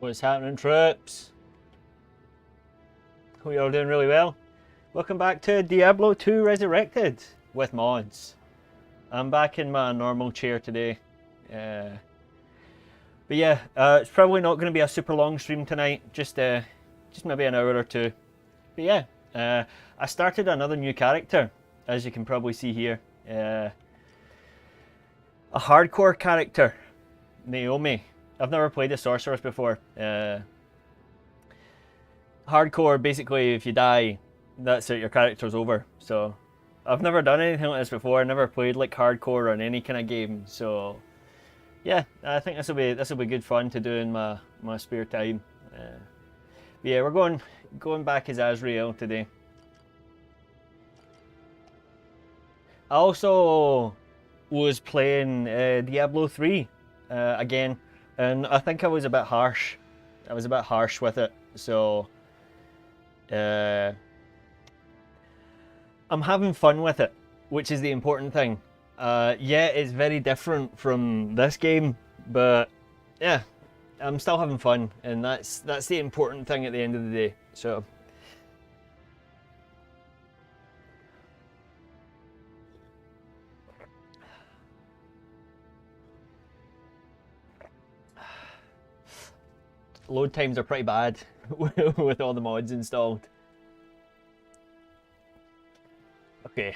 What's happening, troops? Hope you're all doing really well. Welcome back to Diablo 2 Resurrected with mods. I'm back in my normal chair today. But yeah, it's probably not going to be a super long stream tonight, just maybe an hour or two. But yeah, I started another new character, as you can probably see here. A hardcore character, Naomi. I've never played a sorceress before. Hardcore, basically, if you die, that's it, your character's over. So, I've never done anything like this before. I never played like hardcore on any kind of game. So, yeah, I think this will be good fun to do in my spare time. Yeah, we're going back as Azrael today. I also was playing Diablo 3 again. And I think I was a bit harsh. I was a bit harsh with it, so I'm having fun with it, which is the important thing. Yeah, it's very different from this game, but yeah, I'm still having fun, and that's the important thing at the end of the day. So. Load times are pretty bad with all the mods installed. Okay.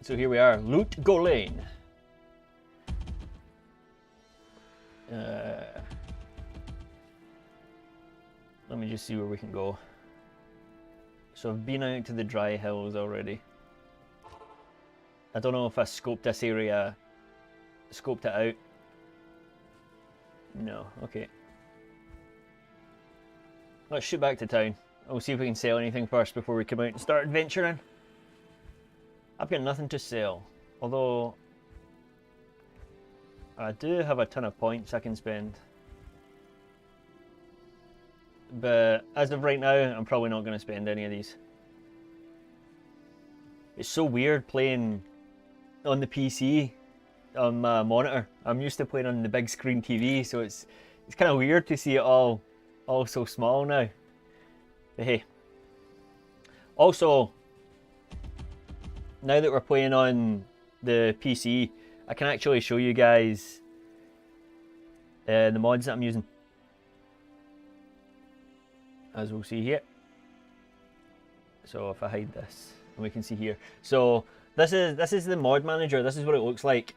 So here we are, Loot Goblin. Let me just see where we can go. So I've been out to the dry hills already. I don't know if I scoped this area, scoped it out. No, okay. Let's shoot back to town. We'll see if we can sell anything first before we come out and start adventuring. I've got nothing to sell, although I do have a ton of points I can spend. But as of right now, I'm probably not going to spend any of these. It's so weird playing on the PC. On my monitor. I'm used to playing on the big screen TV, so it's kind of weird to see it all so small now. But hey. Also, now that we're playing on the PC, I can actually show you guys the mods that I'm using. As we'll see here. So if I hide this, and we can see here. So this is the mod manager. This is what it looks like.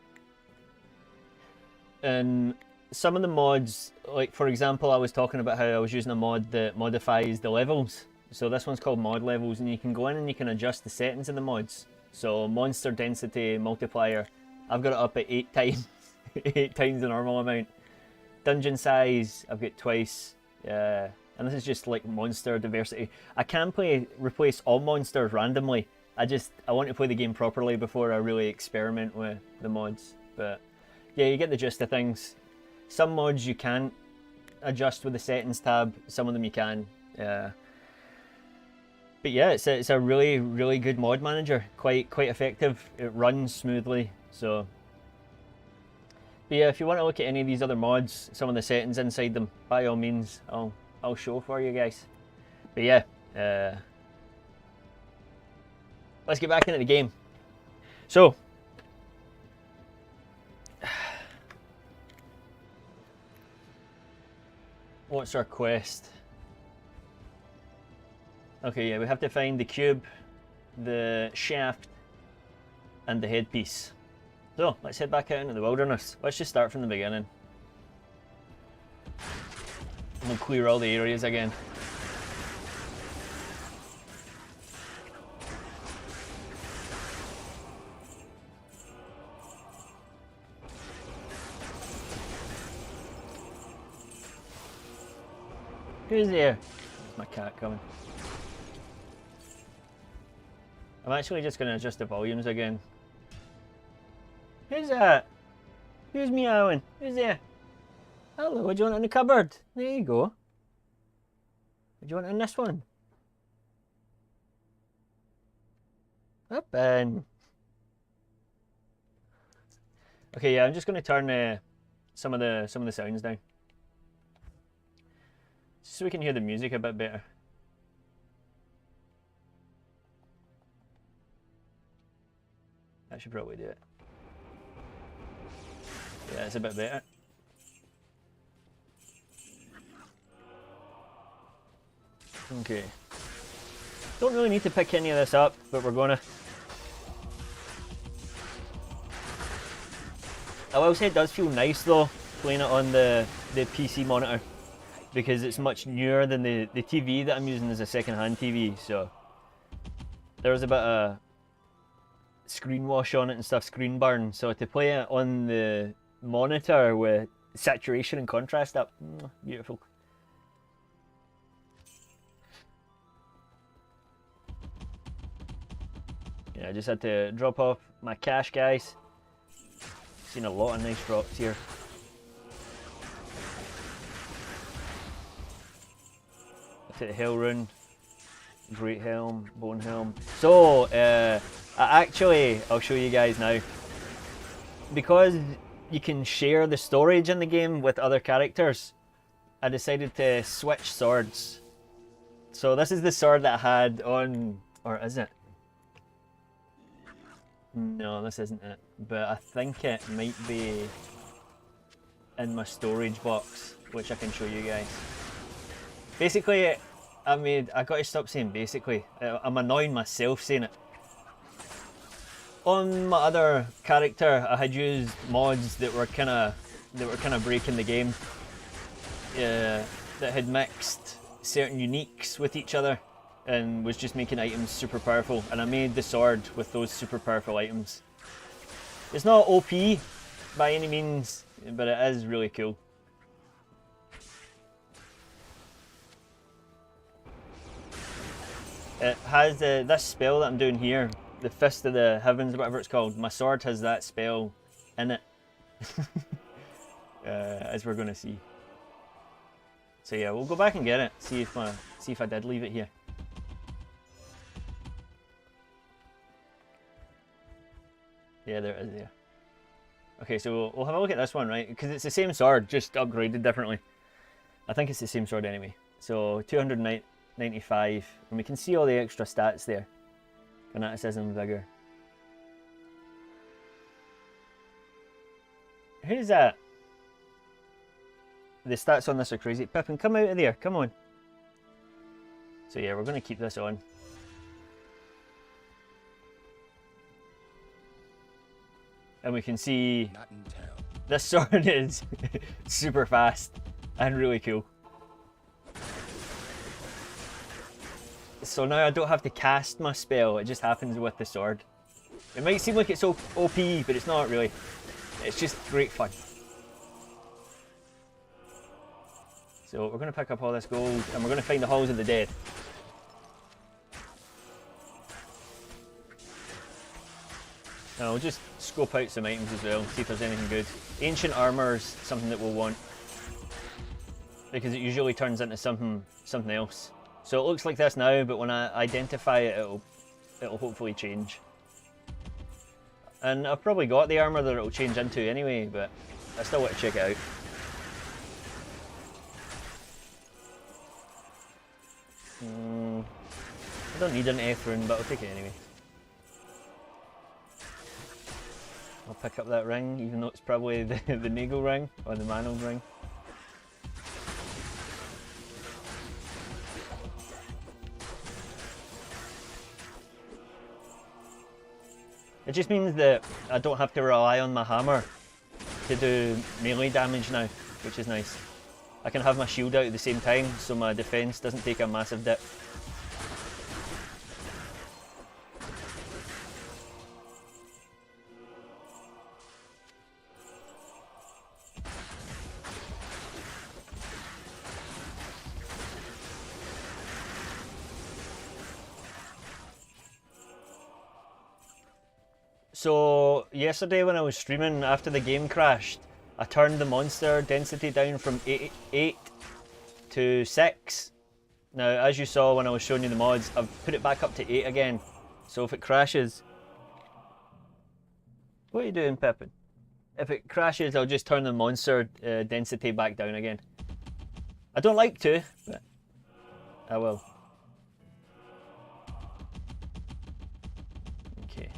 And some of the mods, like for example, I was talking about how I was using a mod that modifies the levels. So this one's called mod levels, and you can go in and you can adjust the settings of the mods. So monster density multiplier, I've got it up at 8 times, 8 times the normal amount. Dungeon size, I've got twice. And this is just like monster diversity. I can replace all monsters randomly. I want to play the game properly before I really experiment with the mods. But yeah, you get the gist of things. Some mods you can't adjust with the settings tab, some of them you can. But yeah, it's a really good mod manager. Quite effective. It runs smoothly. So, but yeah, if you want to look at any of these other mods, some of the settings inside them, by all means, I'll show for you guys. But yeah, let's get back into the game. So. What's our quest? Okay, yeah, we have to find the cube, the shaft, and the headpiece. So, let's head back out into the wilderness. Let's just start from the beginning. And we'll clear all the areas again. Who's there? There's my cat coming. I'm actually just going to adjust the volumes again. Who's that? Who's meowing? Who's there? Hello, what do you want in the cupboard? There you go. What do you want in this one? Up in. Okay, yeah, I'm just going to turn some of the sounds down, so we can hear the music a bit better. That should probably do it. Yeah, it's a bit better. Okay. Don't really need to pick any of this up, but we're gonna. I will say it does feel nice though, playing it on the PC monitor, because it's much newer than the TV that I'm using as a second-hand TV, so there was a bit of screen wash on it and stuff, screen burn, so to play it on the monitor with saturation and contrast up, beautiful. Yeah, I just had to drop off my cash, guys. Seen a lot of nice drops here. Look at the Hell Rune, Great Helm, Bone Helm. So, I'll show you guys now. Because you can share the storage in the game with other characters, I decided to switch swords. So this is the sword that I had on, or is it? No, this isn't it, but I think it might be in my storage box, which I can show you guys. Basically, I got to stop saying basically. I'm annoying myself saying it. On my other character, I had used mods that were kind of breaking the game. That had mixed certain Uniqes with each other, and was just making items super powerful, and I made the sword with those super powerful items. It's not OP by any means, but it is really cool. It has this spell that I'm doing here, the Fist of the Heavens, whatever it's called. My sword has that spell in it, as we're going to see. So yeah, we'll go back and get it, see if I did leave it here. Yeah, there it is there. Okay, so we'll have a look at this one, right? Because it's the same sword, just upgraded differently. I think it's the same sword anyway. So 295, and we can see all the extra stats there. Fanaticism, Vigor. Who's that? The stats on this are crazy. Pippin, come out of there, come on. So yeah, we're going to keep this on. And we can see this sword is super fast and really cool. So now I don't have to cast my spell, it just happens with the sword. It might seem like it's OP, but it's not really. It's just great fun. So we're going to pick up all this gold and we're going to find the Halls of the Dead. Now I'll just scope out some items as well, see if there's anything good. Ancient armor is something that we'll want, because it usually turns into something else. So it looks like this now, but when I identify it, it'll hopefully change. And I've probably got the armor that it'll change into anyway, but I still want to check it out. I don't need an F rune, but I'll take it anyway. I'll pick up that ring, even though it's probably the Nagel ring, or the Mantle ring. It just means that I don't have to rely on my hammer to do melee damage now, which is nice. I can have my shield out at the same time, so my defense doesn't take a massive dip. So yesterday when I was streaming after the game crashed, I turned the monster density down from 8 to 6. Now as you saw when I was showing you the mods, I've put it back up to 8 again. So if it crashes... What are you doing, Pippin? If it crashes, I'll just turn the monster density back down again. I don't like to, but I will. Okay.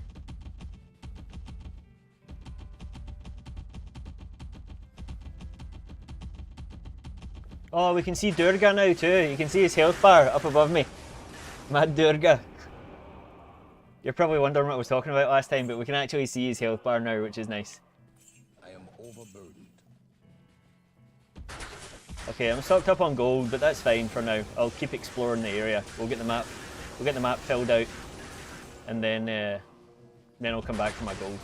Oh, we can see Durga now too. You can see his health bar up above me. Mad Durga. You're probably wondering what I was talking about last time, but we can actually see his health bar now, which is nice. I am overburdened. Okay, I'm stocked up on gold, but that's fine for now. I'll keep exploring the area. We'll get the map filled out, and then I'll come back for my gold.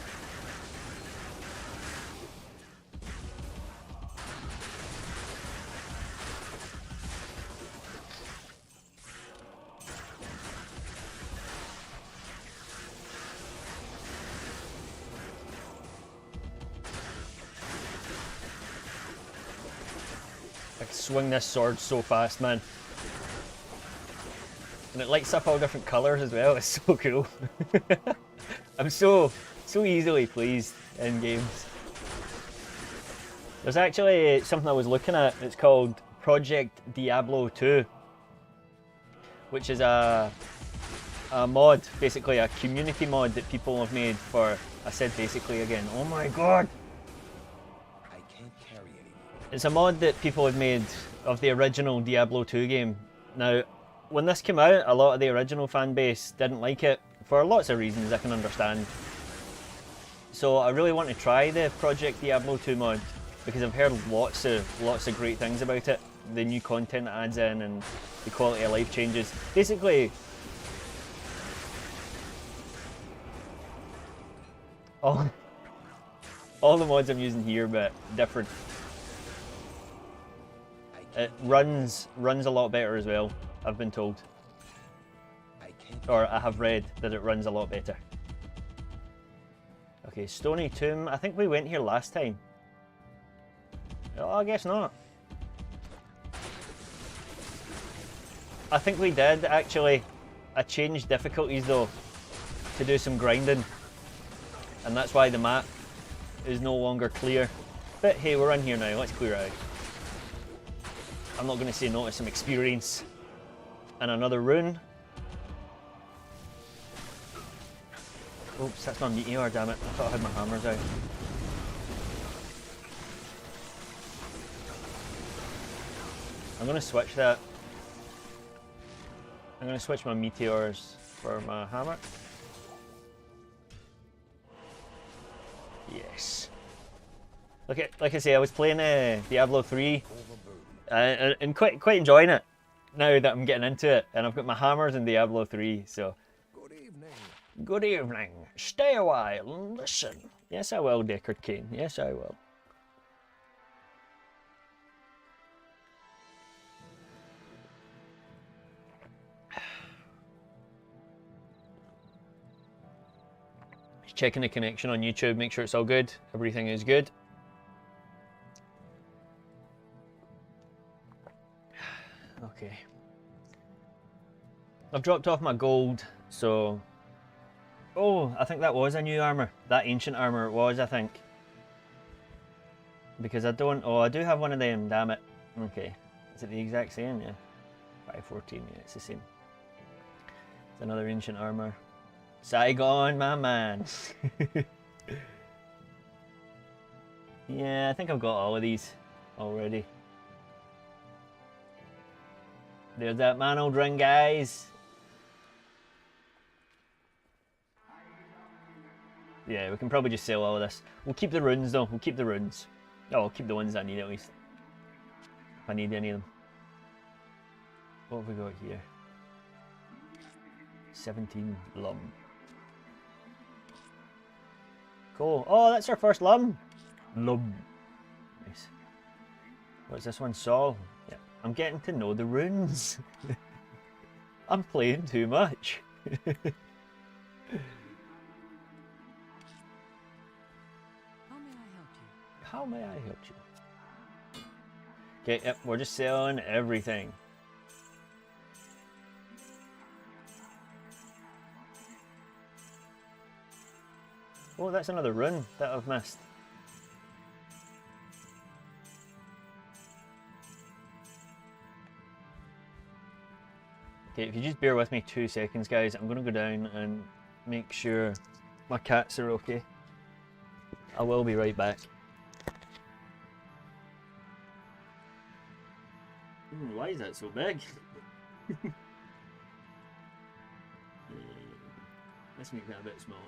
I can swing this sword so fast, man. And it lights up all different colours as well, it's so cool. I'm so easily pleased in games. There's actually something I was looking at, it's called Project Diablo 2, which is a mod, basically a community mod that people have made for, I said basically again, oh my god! I can't carry anymore. It's a mod that people have made of the original Diablo 2 game. Now, when this came out, a lot of the original fan base didn't like it, for lots of reasons I can understand. So I really want to try the Project Diablo 2 mod, because I've heard lots of great things about it. The new content it adds in and the quality of life changes. Basically, all the mods I'm using here, but different. It runs a lot better as well, I've been told. Or I have read that it runs a lot better. Okay, Stony Tomb. I think we went here last time. Oh, I guess not. I think we did, actually. I changed difficulties though, to do some grinding. And that's why the map is no longer clear. But hey, we're in here now, let's clear it out. I'm not going to say no to some experience. And another rune. Oops, that's my meteor, damn it. I thought I had my hammers out. I'm going to switch that. I'm going to switch my meteors for my hammer. Yes. Like I say, I was playing Diablo 3 and quite enjoying it now that I'm getting into it, and I've got my hammers in Diablo 3, so. Good evening. Good evening. Stay a while and listen. Yes, I will, Deckard Kane. Yes, I will. Just checking the connection on YouTube, make sure it's all good. Everything is good. Okay. I've dropped off my gold, so... Oh, I think that was a new armour. That ancient armour it was, I think. Because I don't... Oh, I do have one of them, damn it. Okay. Is it the exact same? Yeah. 514, yeah, it's the same. It's another ancient armour. Saigon, my man. Yeah, I think I've got all of these already. There's that mantled ring, guys. Yeah, we can probably just sell all of this. We'll keep the runes though, we'll keep the runes. Oh, I'll keep the ones I need at least. If I need any of them. What have we got here? 17 lum. Cool. Oh, that's our first lum. Lum. Nice. What's this one? Sol. Yeah. I'm getting to know the runes. I'm playing too much. How may I help you? Okay, yep, we're just selling everything. Oh, that's another rune that I've missed. Okay, if you just bear with me 2 seconds, guys, I'm gonna go down and make sure my cats are okay. I will be right back. Why is that so big? Let's make that a bit smaller.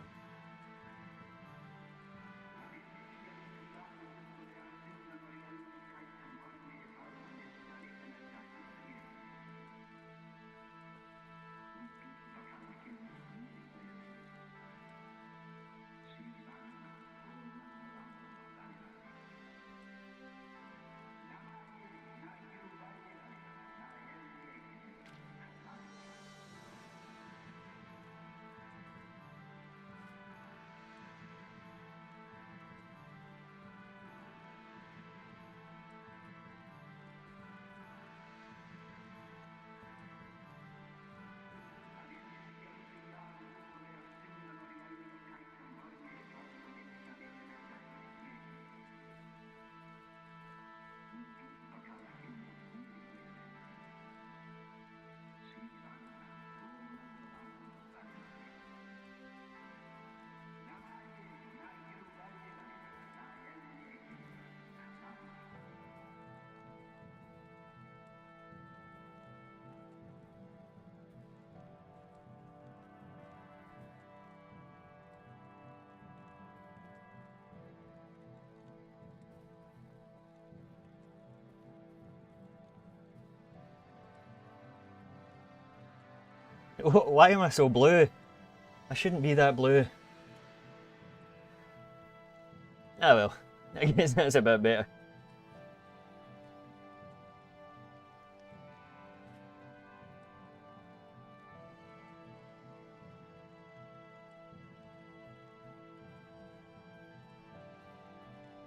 Why am I so blue? I shouldn't be that blue. Ah well, I guess that's a bit better.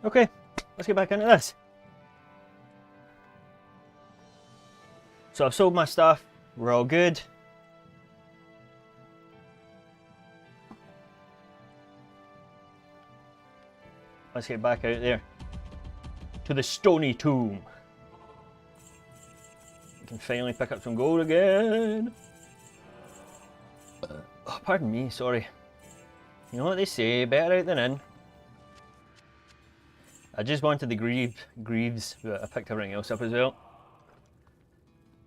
Okay, let's get back into this. So I've sold my stuff, we're all good. Let's get back out there to the stony tomb. We can finally pick up some gold again. Oh, pardon me, sorry. You know what they say, better out than in. I just wanted the greaves, but I picked everything else up as well.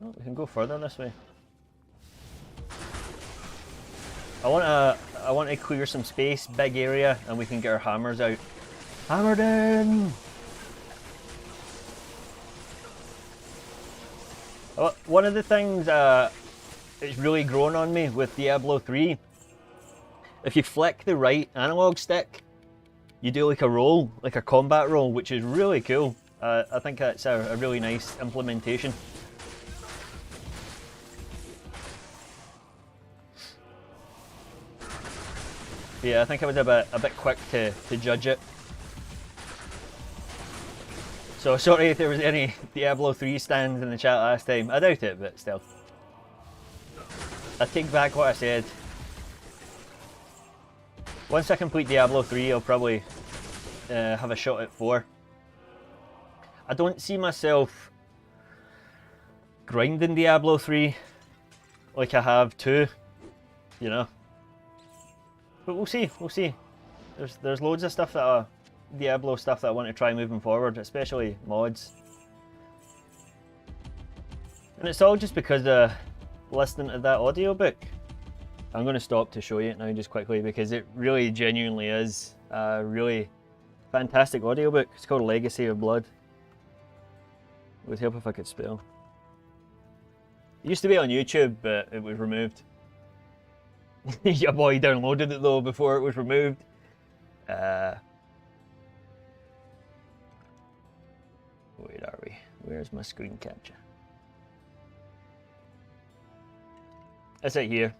Oh, we can go further this way. I want to clear some space, big area, and we can get our hammers out. Hammered in! One of the things it's really grown on me with Diablo 3, if you flick the right analog stick, you do like a roll, like a combat roll, which is really cool. I think that's a really nice implementation. Yeah, I think I was a bit quick to judge it. So sorry if there was any Diablo 3 stands in the chat last time. I doubt it, but still. I take back what I said. Once I complete Diablo 3, I'll probably have a shot at 4. I don't see myself grinding Diablo 3 like I have 2, you know. But we'll see, we'll see. There's loads of stuff that Diablo stuff that I want to try moving forward, especially mods. And it's all just because of listening to that audiobook. I'm going to stop to show you it now just quickly because it really genuinely is a really fantastic audiobook. It's called Legacy of Blood. It would help if I could spell. It used to be on YouTube, but it was removed. Your boy downloaded it though before it was removed. Where are we? Where's my screen capture? It's right here.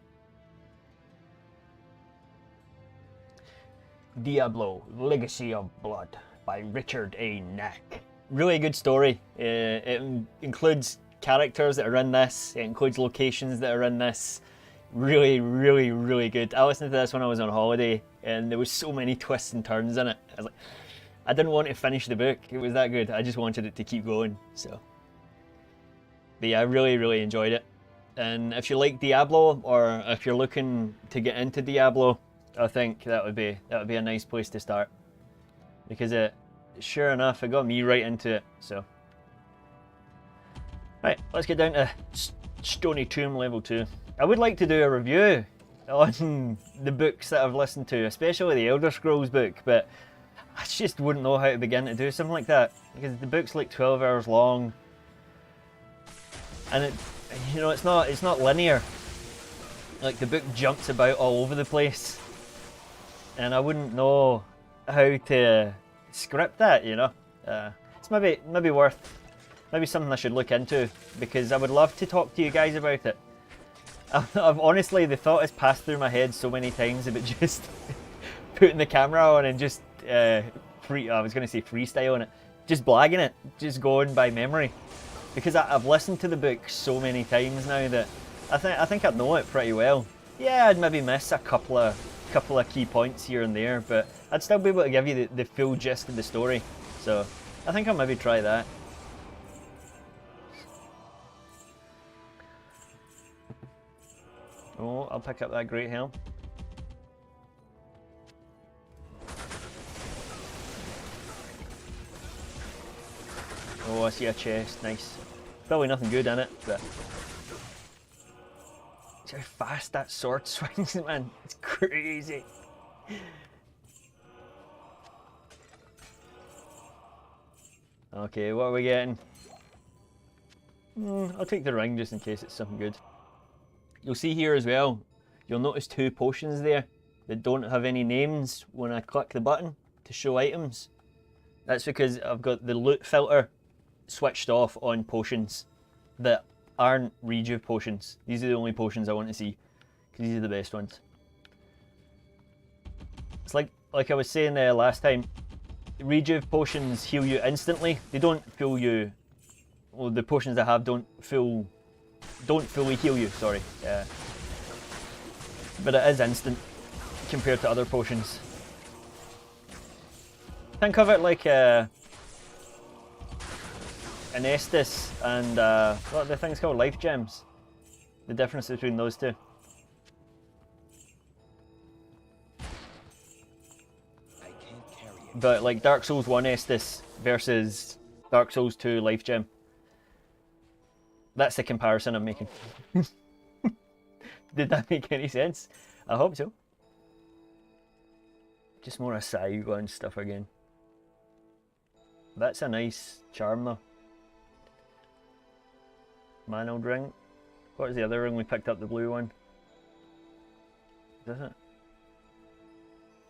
Diablo, Legacy of Blood by Richard A. Knack. Really good story. It includes characters that are in this. It includes locations that are in this. Really, really, really good. I listened to this when I was on holiday and there was so many twists and turns in it. I was like, I didn't want to finish the book. It was that good. I just wanted it to keep going. So, but yeah, I really, really enjoyed it. And if you like Diablo, or if you're looking to get into Diablo, I think that would be a nice place to start. Because sure enough, it got me right into it. So, right, let's get down to Stony Tomb level 2. I would like to do a review on the books that I've listened to, especially the Elder Scrolls book, but I just wouldn't know how to begin to do something like that, because the book's like 12 hours long, and it's not linear. Like, the book jumps about all over the place, and I wouldn't know how to script that, you know. It's maybe worth, maybe something I should look into, because I would love to talk to you guys about it. I've honestly, the thought has passed through my head so many times about just putting the camera on and just I was going to say freestyling it, just blagging it, just going by memory, because I've listened to the book so many times now that I think I'd know it pretty well. Yeah, I'd maybe miss a couple of key points here and there, but I'd still be able to give you the full gist of the story. So I think I'll maybe try that. Oh, I'll pick up that great helm. Oh, I see a chest, nice. Probably nothing good in it, but see how fast that sword swings, man. It's crazy. Okay, what are we getting? I'll take the ring just in case it's something good. You'll see here as well, you'll notice 2 potions there that don't have any names when I click the button to show items. That's because I've got the loot filter switched off on potions that aren't Rejuv potions. These are the only potions I want to see, because these are the best ones. It's like I was saying last time, Rejuv potions heal you instantly. They don't fill you, well, the potions I have don't fully heal you, sorry. But it is instant compared to other potions. Think of it like an Estus and what are the things called? Life gems. The difference between those two. But like Dark Souls 1 Estus versus Dark Souls 2 Life Gem. That's the comparison I'm making. Did that make any sense? I hope so. Just more Saigo and stuff again. That's a nice charm though. Mantled ring. What was the other ring we picked up? The blue one. Is it?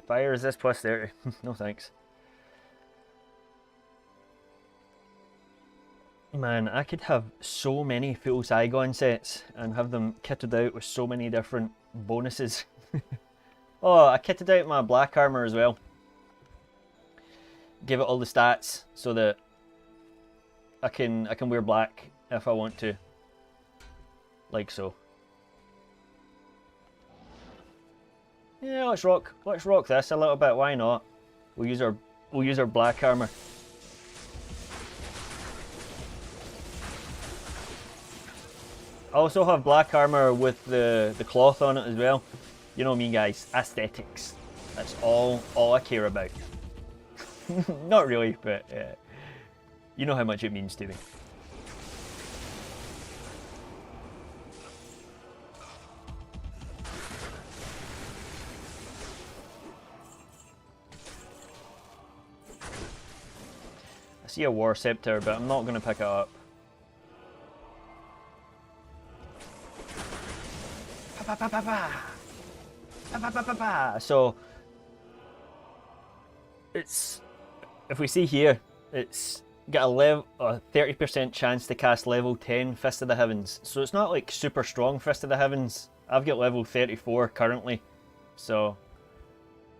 Fire resist plus 30. No thanks. Man, I could have so many full Saigon sets and have them kitted out with so many different bonuses. Oh, I kitted out my black armor as well. Give it all the stats so that I can wear black if I want to. Like so. Yeah, let's rock this a little bit, why not? We'll use our black armor. I also have black armor with the cloth on it as well. You know me guys, aesthetics. That's all I care about. Not really, but you know how much it means to me. I see a War Scepter, but I'm not going to pick it up. So it's, if we see here, it's got a 30% chance to cast level 10 Fist of the Heavens. So it's not like super strong Fist of the Heavens. I've got level 34 currently, so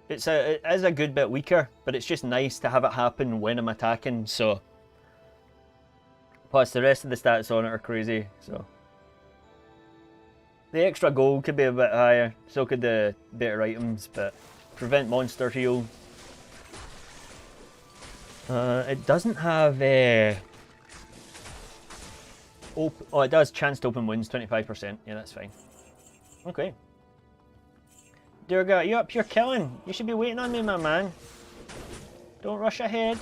it is a good bit weaker, but it's just nice to have it happen when I'm attacking. So plus the rest of the stats on it are crazy, so the extra gold could be a bit higher, so could the better items, but prevent monster heal. It doesn't have Oh, it does. Chance to open wounds, 25%. Yeah, that's fine. Okay. Durga, you up here killing? You should be waiting on me, my man. Don't rush ahead.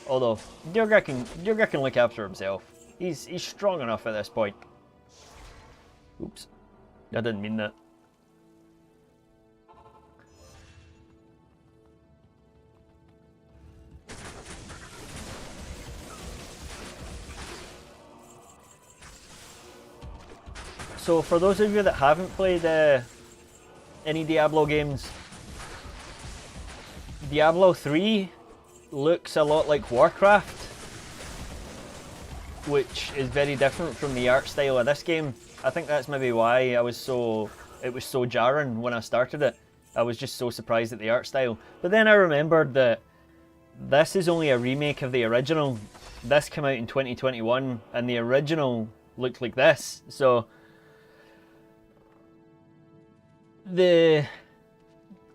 Although, Durga can look after himself. He's strong enough at this point. Oops. I didn't mean that. So for those of you that haven't played any Diablo games, Diablo 3 looks a lot like Warcraft, which is very different from the art style of this game. I think that's maybe why it was so jarring when I started it. I was just so surprised at the art style. But then I remembered that this is only a remake of the original. This came out in 2021 and the original looked like this. So the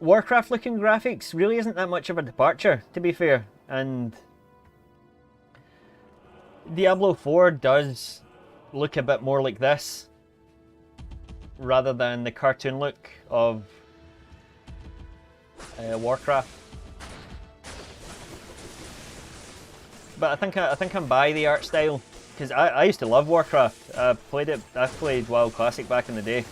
Warcraft looking graphics really isn't that much of a departure, to be fair, and Diablo 4 does look a bit more like this rather than the cartoon look of Warcraft. But I think I'm by the art style, because I used to love Warcraft. I played WoW Classic back in the day.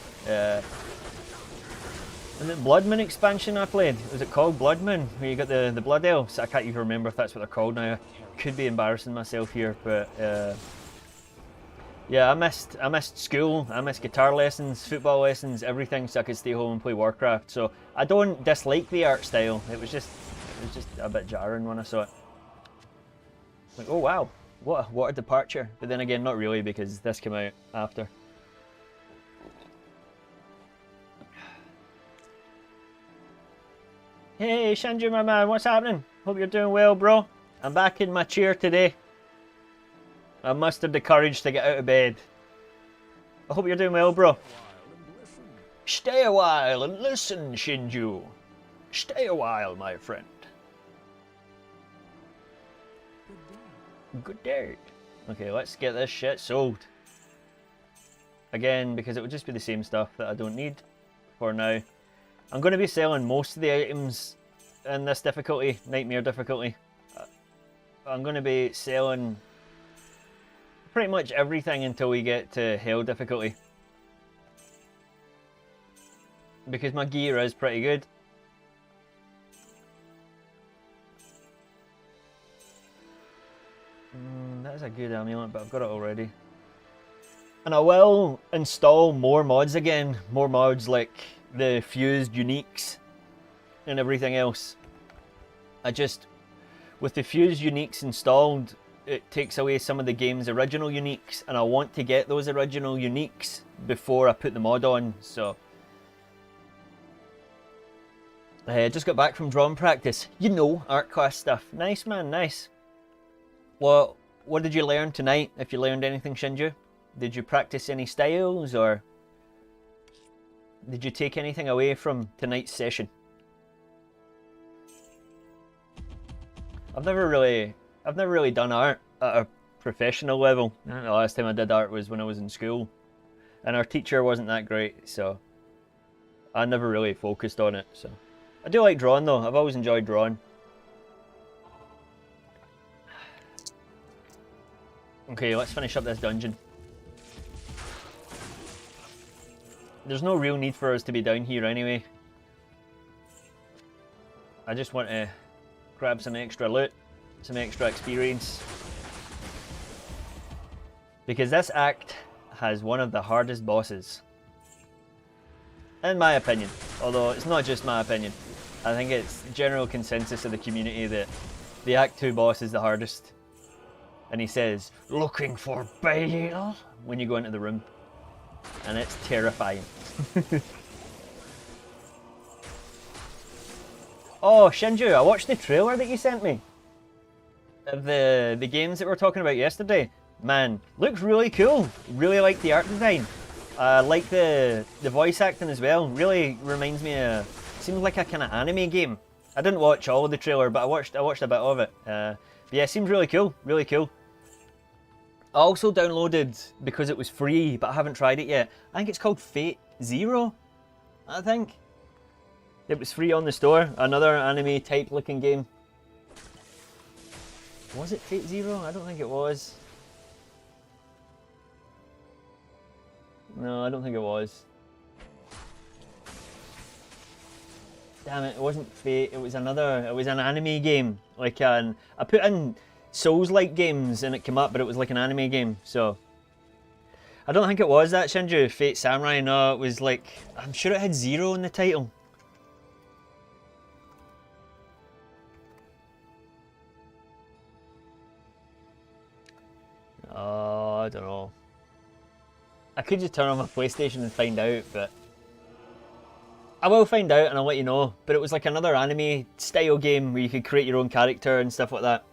And the Blood Moon expansion I played, was it called Blood Moon? Where you got the Blood Elves? I can't even remember if that's what they're called now. I could be embarrassing myself here, but yeah, I missed school, I missed guitar lessons, football lessons, everything, so I could stay home and play Warcraft. So I don't dislike the art style. It was just a bit jarring when I saw it. Like, oh wow, what a departure. But then again, not really, because this came out after. Hey Shinju, my man, what's happening? Hope you're doing well, bro. I'm back in my chair today. I mustered the courage to get out of bed. I hope you're doing well, bro. Stay a while and listen, Shinju. Stay a while, my friend. Good day. Okay, let's get this shit sold. Again, because it would just be the same stuff that I don't need for now. I'm going to be selling most of the items in this difficulty, Nightmare difficulty. I'm going to be selling pretty much everything until we get to Hell difficulty. Because my gear is pretty good. That is a good amulet, but I've got it already. And I will install more mods again. More mods like the fused Uniqes and everything else. With the fused Uniqes installed, it takes away some of the game's original Uniqes, and I want to get those original Uniqes before I put the mod on, so. I just got back from drawing practice. You know, art class stuff. Nice, man, nice. Well, what did you learn tonight, if you learned anything, Shinju? Did you practice any styles, or did you take anything away from tonight's session? I've never really done art at a professional level. I think the last time I did art was when I was in school, and our teacher wasn't that great, so I never really focused on it. So I do like drawing though. I've always enjoyed drawing. Okay, let's finish up this dungeon. There's no real need for us to be down here anyway. I just want to grab some extra loot, some extra experience. Because this act has one of the hardest bosses. In my opinion. Although it's not just my opinion. I think it's general consensus of the community that the Act 2 boss is the hardest. And he says, "Looking for Bale?" when you go into the room. And it's terrifying. Oh, Shinju, I watched the trailer that you sent me. Of the games that we were talking about yesterday. Man, looks really cool. Really like the art design. I like the voice acting as well. Really reminds me of, seems like a kind of anime game. I didn't watch all of the trailer, but I watched a bit of it. But yeah, it seems really cool. Really cool. I also downloaded, because it was free, but I haven't tried it yet. I think it's called Fate Zero, I think. It was free on the store. Another anime type looking game. Was it Fate Zero? I don't think it was. No, I don't think it was. Damn it, it wasn't Fate, it was an anime game. I put in Souls-like games and it came up, but it was like an anime game, so. I don't think it was that, Shinju, Fate Samurai, no, it was like, I'm sure it had Zero in the title. Oh, I don't know. I could just turn on my PlayStation and find out, but I will find out and I'll let you know. But it was like another anime style game where you could create your own character and stuff like that.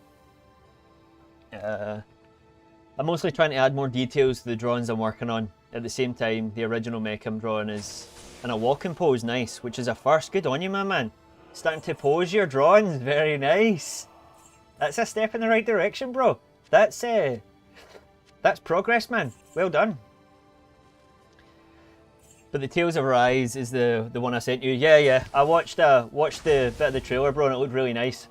I'm mostly trying to add more details to the drawings I'm working on. At the same time, the original mech I'm drawing is in a walking pose, nice, which is a first. Good on you, my man. Starting to pose your drawings, very nice. That's a step in the right direction, bro. That's progress, man. Well done. But the Tales of Arise is the one I sent you. Yeah. I watched the bit of the trailer, bro, and it looked really nice.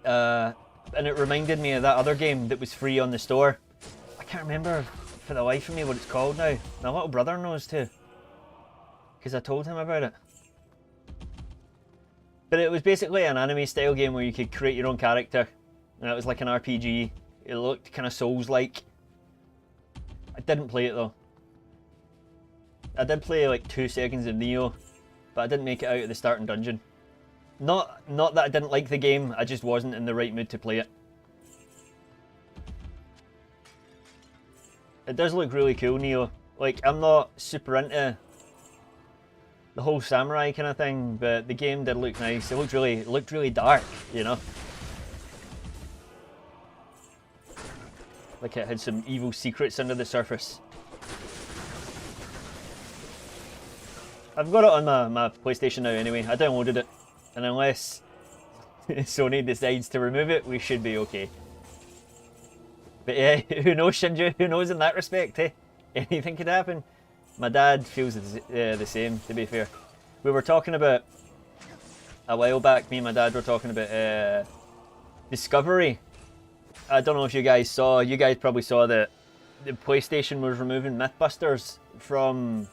And it reminded me of that other game that was free on the store. I can't remember for the life of me what it's called now. My little brother knows too, because I told him about it. But it was basically an anime style game where you could create your own character. And it was like an RPG. It looked kind of Souls-like. I didn't play it though. I did play like 2 seconds of Neo, but I didn't make it out of the starting dungeon. Not that I didn't like the game, I just wasn't in the right mood to play it. It does look really cool, Neo. Like, I'm not super into the whole samurai kind of thing, but the game did look nice. It looked really dark, you know? Like it had some evil secrets under the surface. I've got it on my PlayStation now anyway. I downloaded it. And unless Sony decides to remove it, we should be okay. But yeah, who knows, Shinju? Who knows in that respect, eh? Anything could happen. My dad feels the same, to be fair. We were talking about, a while back, me and my dad were talking about Discovery. I don't know if you guys saw, you guys probably saw that the PlayStation was removing Mythbusters from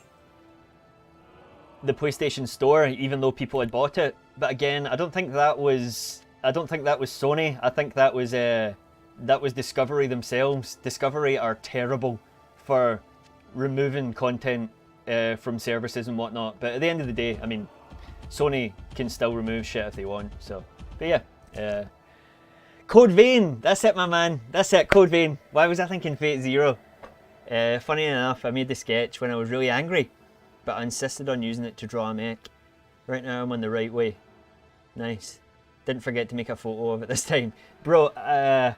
the PlayStation Store, even though people had bought it. But again, I don't think that was Sony. I think that was Discovery themselves. Discovery are terrible for removing content from services and whatnot. But at the end of the day, I mean, Sony can still remove shit if they want. So, but yeah, Code Vein. That's it, my man. That's it, Code Vein. Why was I thinking Fate Zero? Funny enough, I made the sketch when I was really angry, but I insisted on using it to draw a mech. Right now I'm on the right way. Nice. Didn't forget to make a photo of it this time. Bro, I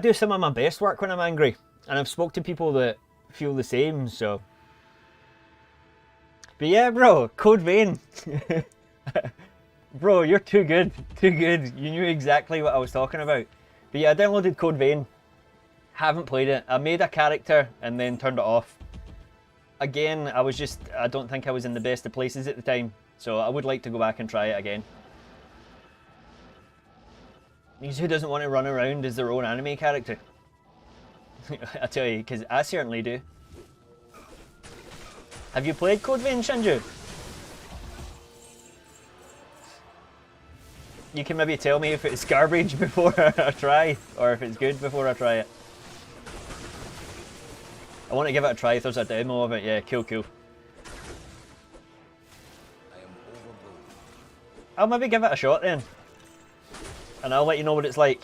do some of my best work when I'm angry. And I've spoke to people that feel the same, so. But yeah, bro, Code Vein. Bro, you're too good. Too good. You knew exactly what I was talking about. But yeah, I downloaded Code Vein. Haven't played it. I made a character and then turned it off. Again, I don't think I was in the best of places at the time. So I would like to go back and try it again. Who doesn't want to run around as their own anime character? I tell you, because I certainly do. Have you played Code Vein, Shinju? You can maybe tell me if it's garbage before I try, or if it's good before I try it. I want to give it a try if there's a demo of it. Yeah, cool. I'll maybe give it a shot then. And I'll let you know what it's like.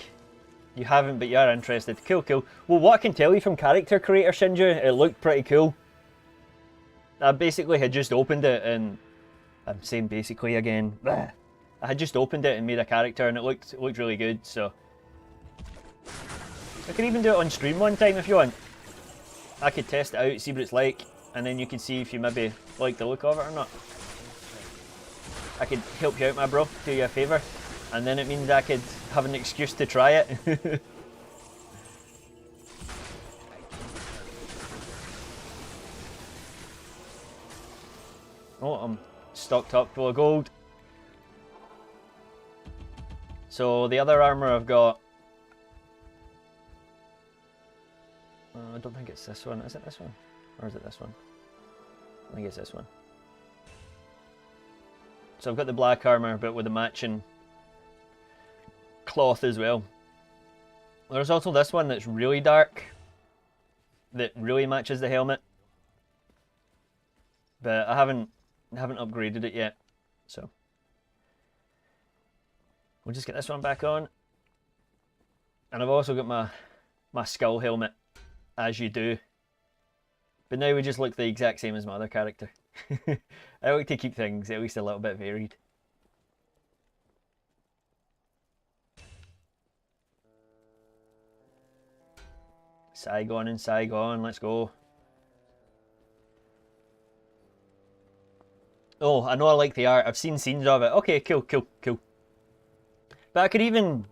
You haven't, but you are interested. Cool. Well, what I can tell you from character creator, Shinju, it looked pretty cool. I basically had just opened it and... I'm saying basically again. I had just opened it and made a character and it looked really good, so... I can even do it on stream one time if you want. I could test it out, see what it's like, and then you can see if you maybe like the look of it or not. I could help you out, my bro, do you a favour, and then it means I could have an excuse to try it. Oh, I'm stocked up full of gold. So the other armor I've got... I don't think it's this one. Is it this one? Or is it this one? I think it's this one. So I've got the black armor, but with the matching cloth as well. There's also this one that's really dark, that really matches the helmet. But I haven't upgraded it yet, so we'll just get this one back on. And I've also got my skull helmet, as you do. But now we just look the exact same as my other character. I like to keep things at least a little bit varied. Saigon and Saigon, let's go. Oh, I know I like the art. I've seen scenes of it. Okay, cool, cool, cool. But I could even...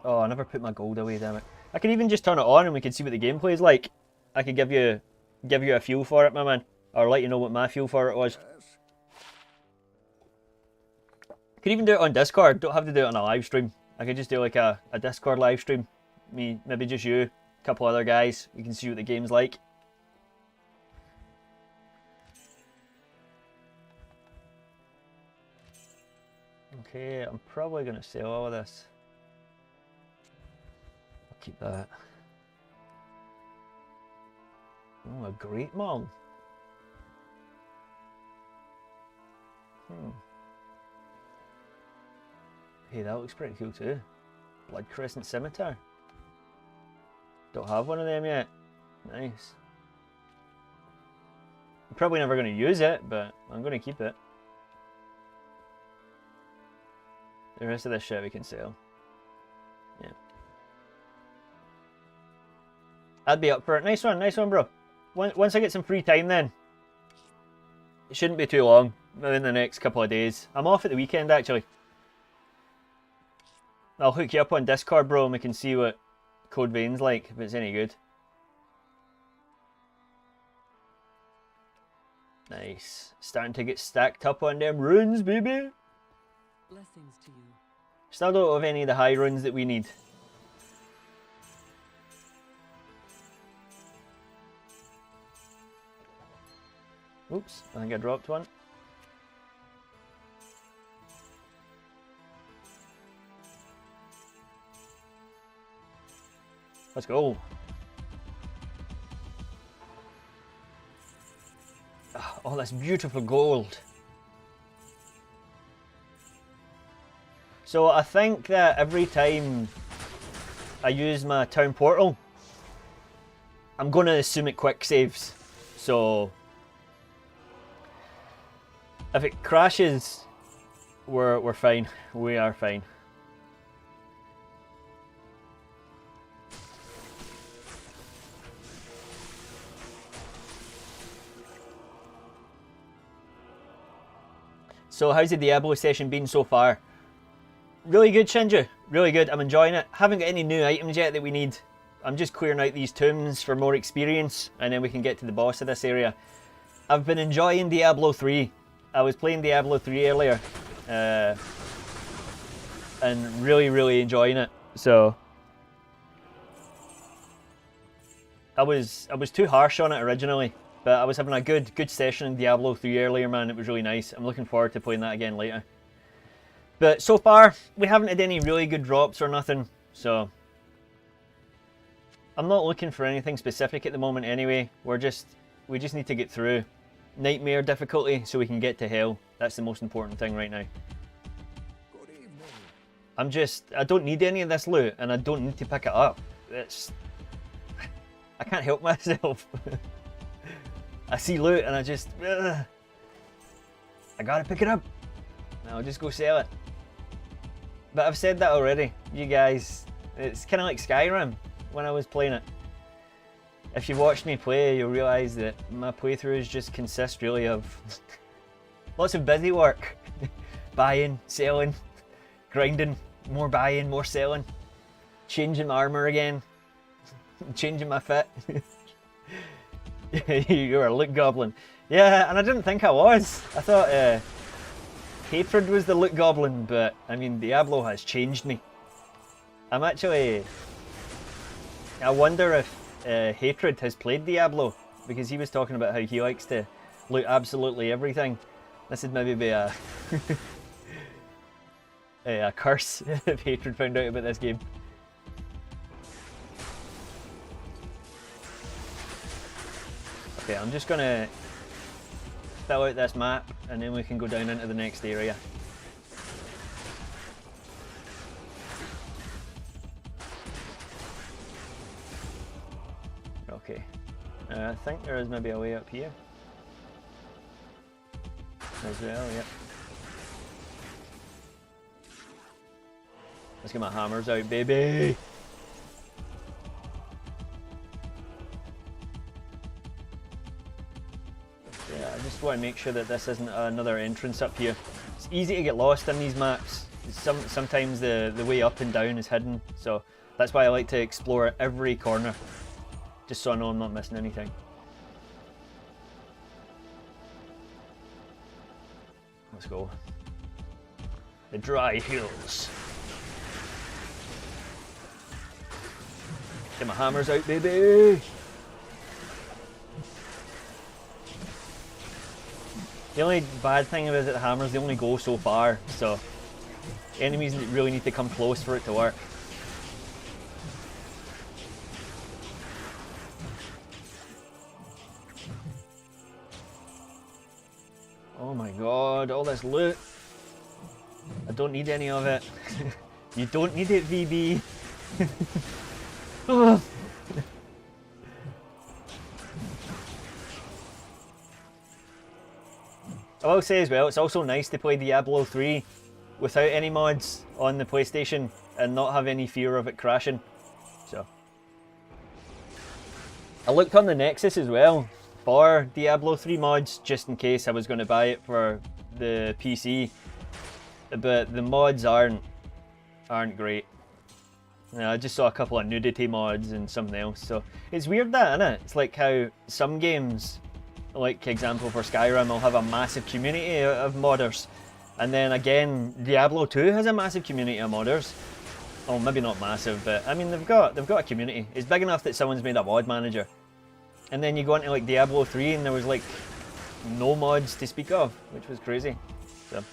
Oh, I never put my gold away, damn it. I could even just turn it on and we could see what the gameplay is like. I could give you a feel for it, my man. Or let you know what my feel for it was. I could even do it on Discord. Don't have to do it on a live stream. I could just do like a Discord live stream. Me, maybe just you, a couple other guys. We can see what the game's like. Okay, I'm probably going to sell all of this. I'll keep that. Oh, a great mall. Hey, that looks pretty cool too. Blood Crescent Scimitar. Don't have one of them yet. Nice. I'm probably never going to use it, but I'm going to keep it. The rest of this shit we can sell. Yeah. I'd be up for it. Nice one, bro. Once I get some free time then. It shouldn't be too long. Maybe in the next couple of days. I'm off at the weekend actually. I'll hook you up on Discord, bro, and we can see what Code Vein's like, if it's any good. Nice. Starting to get stacked up on them runes, baby. Blessings to you. Still don't have any of the high runes that we need. Oops, I think I dropped one. Let's go. Oh, that's beautiful gold. So I think that every time I use my town portal, I'm going to assume it quick saves. So if it crashes, we're fine. We are fine. So how's the Diablo session been so far? Really good, Shinju. Really good. I'm enjoying it. Haven't got any new items yet that we need. I'm just clearing out these tombs for more experience, and then we can get to the boss of this area. I've been enjoying Diablo 3. I was playing Diablo 3 earlier, and really enjoying it. So I was too harsh on it originally, but I was having a good session in Diablo 3 earlier, man. It was really nice. I'm looking forward to playing that again later. But so far, we haven't had any really good drops or nothing, so I'm not looking for anything specific at the moment anyway. We just need to get through Nightmare difficulty so we can get to Hell. That's the most important thing right now. Good evening. I don't need any of this loot, and I don't need to pick it up. I can't help myself. I see loot and I gotta pick it up. I'll just go sell it. But I've said that already, you guys. It's kind of like Skyrim when I was playing it. If you've watched me play, you'll realise that my playthroughs just consist really of lots of busy work. Buying, selling, grinding, more buying, more selling, changing my armour again, changing my fit. You're a loot goblin. Yeah, and I didn't think I was. I thought Hatred was the loot goblin, but I mean, Diablo has changed me. I'm actually... I wonder if Hatred has played Diablo, because he was talking about how he likes to loot absolutely everything. This would maybe be a... a curse if Hatred found out about this game. Okay, I'm just gonna fill out this map and then we can go down into the next area. Okay, I think there is maybe a way up here as well, yep. Let's get my hammers out, baby! Yeah, I just want to make sure that this isn't another entrance up here. It's easy to get lost in these maps. Sometimes the way up and down is hidden, so that's why I like to explore every corner, just so I know I'm not missing anything. Let's go. The dry hills. Get my hammers out, baby! The only bad thing about the hammers, they only go so far, so enemies really need to come close for it to work. Oh my god, all this loot. I don't need any of it. You don't need it, VB. Oh. I will say as well, it's also nice to play Diablo 3 without any mods on the PlayStation and not have any fear of it crashing. So I looked on the Nexus as well for Diablo 3 mods just in case I was going to buy it for the PC, but the mods aren't great. I just saw a couple of nudity mods and something else, so it's weird that, isn't it? It's like how some games, like example for Skyrim, will have a massive community of modders, and then again Diablo 2 has a massive community of modders. Oh, maybe not massive, but I mean they've got a community. It's big enough that someone's made a mod manager. And then you go into like Diablo 3 and there was like no mods to speak of, which was crazy. So.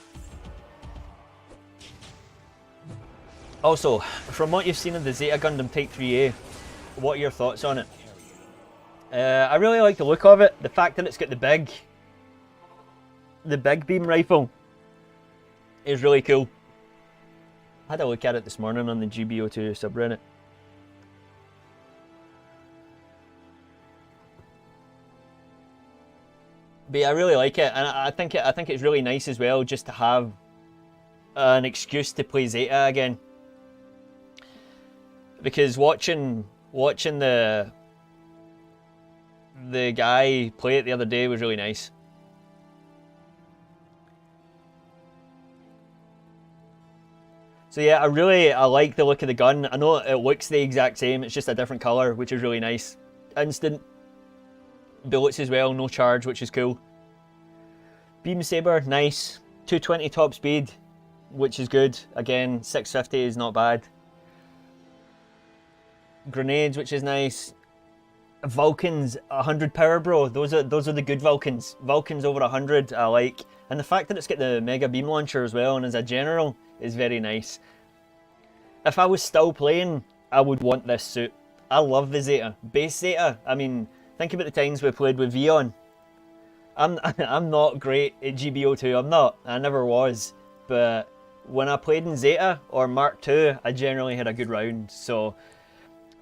Also, from what you've seen of the Zeta Gundam Type 3A, what are your thoughts on it? I really like the look of it. The fact that it's got the big beam rifle is really cool. I had a look at it this morning on the GBO2 subreddit. But yeah, I really like it, and I think it's really nice as well just to have an excuse to play Zeta again. Because watching the guy play it the other day was really nice. So yeah, I like the look of the gun. I know it looks the exact same, it's just a different colour, which is really nice. Instant bullets as well, no charge, which is cool. Beam Saber, nice. 220 top speed, which is good. Again, 650 is not bad. Grenades, which is nice. Vulcans, 100 power, bro. Those are the good Vulcans. Vulcans over 100, I like. And the fact that it's got the mega beam launcher as well, and as a general, is very nice. If I was still playing, I would want this suit. I love the Zeta. Base Zeta, I mean, think about the times we played with Vion. I'm not great at GBO2, I'm not. I never was. But when I played in Zeta or Mark II, I generally had a good round. So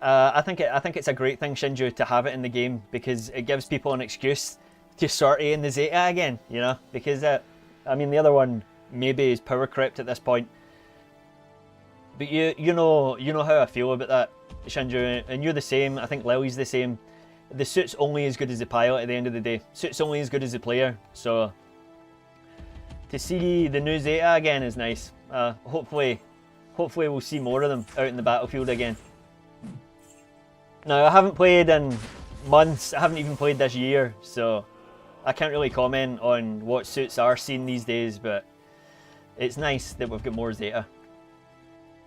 I think it's a great thing, Shinju, to have it in the game, because it gives people an excuse to sortie in the Zeta again, you know? Because I mean, the other one maybe is power crept at this point. But you know how I feel about that, Shinju, and you're the same. I think Lily's the same. The suit's only as good as the pilot at the end of the day. Suit's only as good as the player. So to see the new Zeta again is nice. Hopefully we'll see more of them out in the battlefield again. Now, I haven't played in months. I haven't even played this year, so I can't really comment on what suits are seen these days, but it's nice that we've got more Zeta.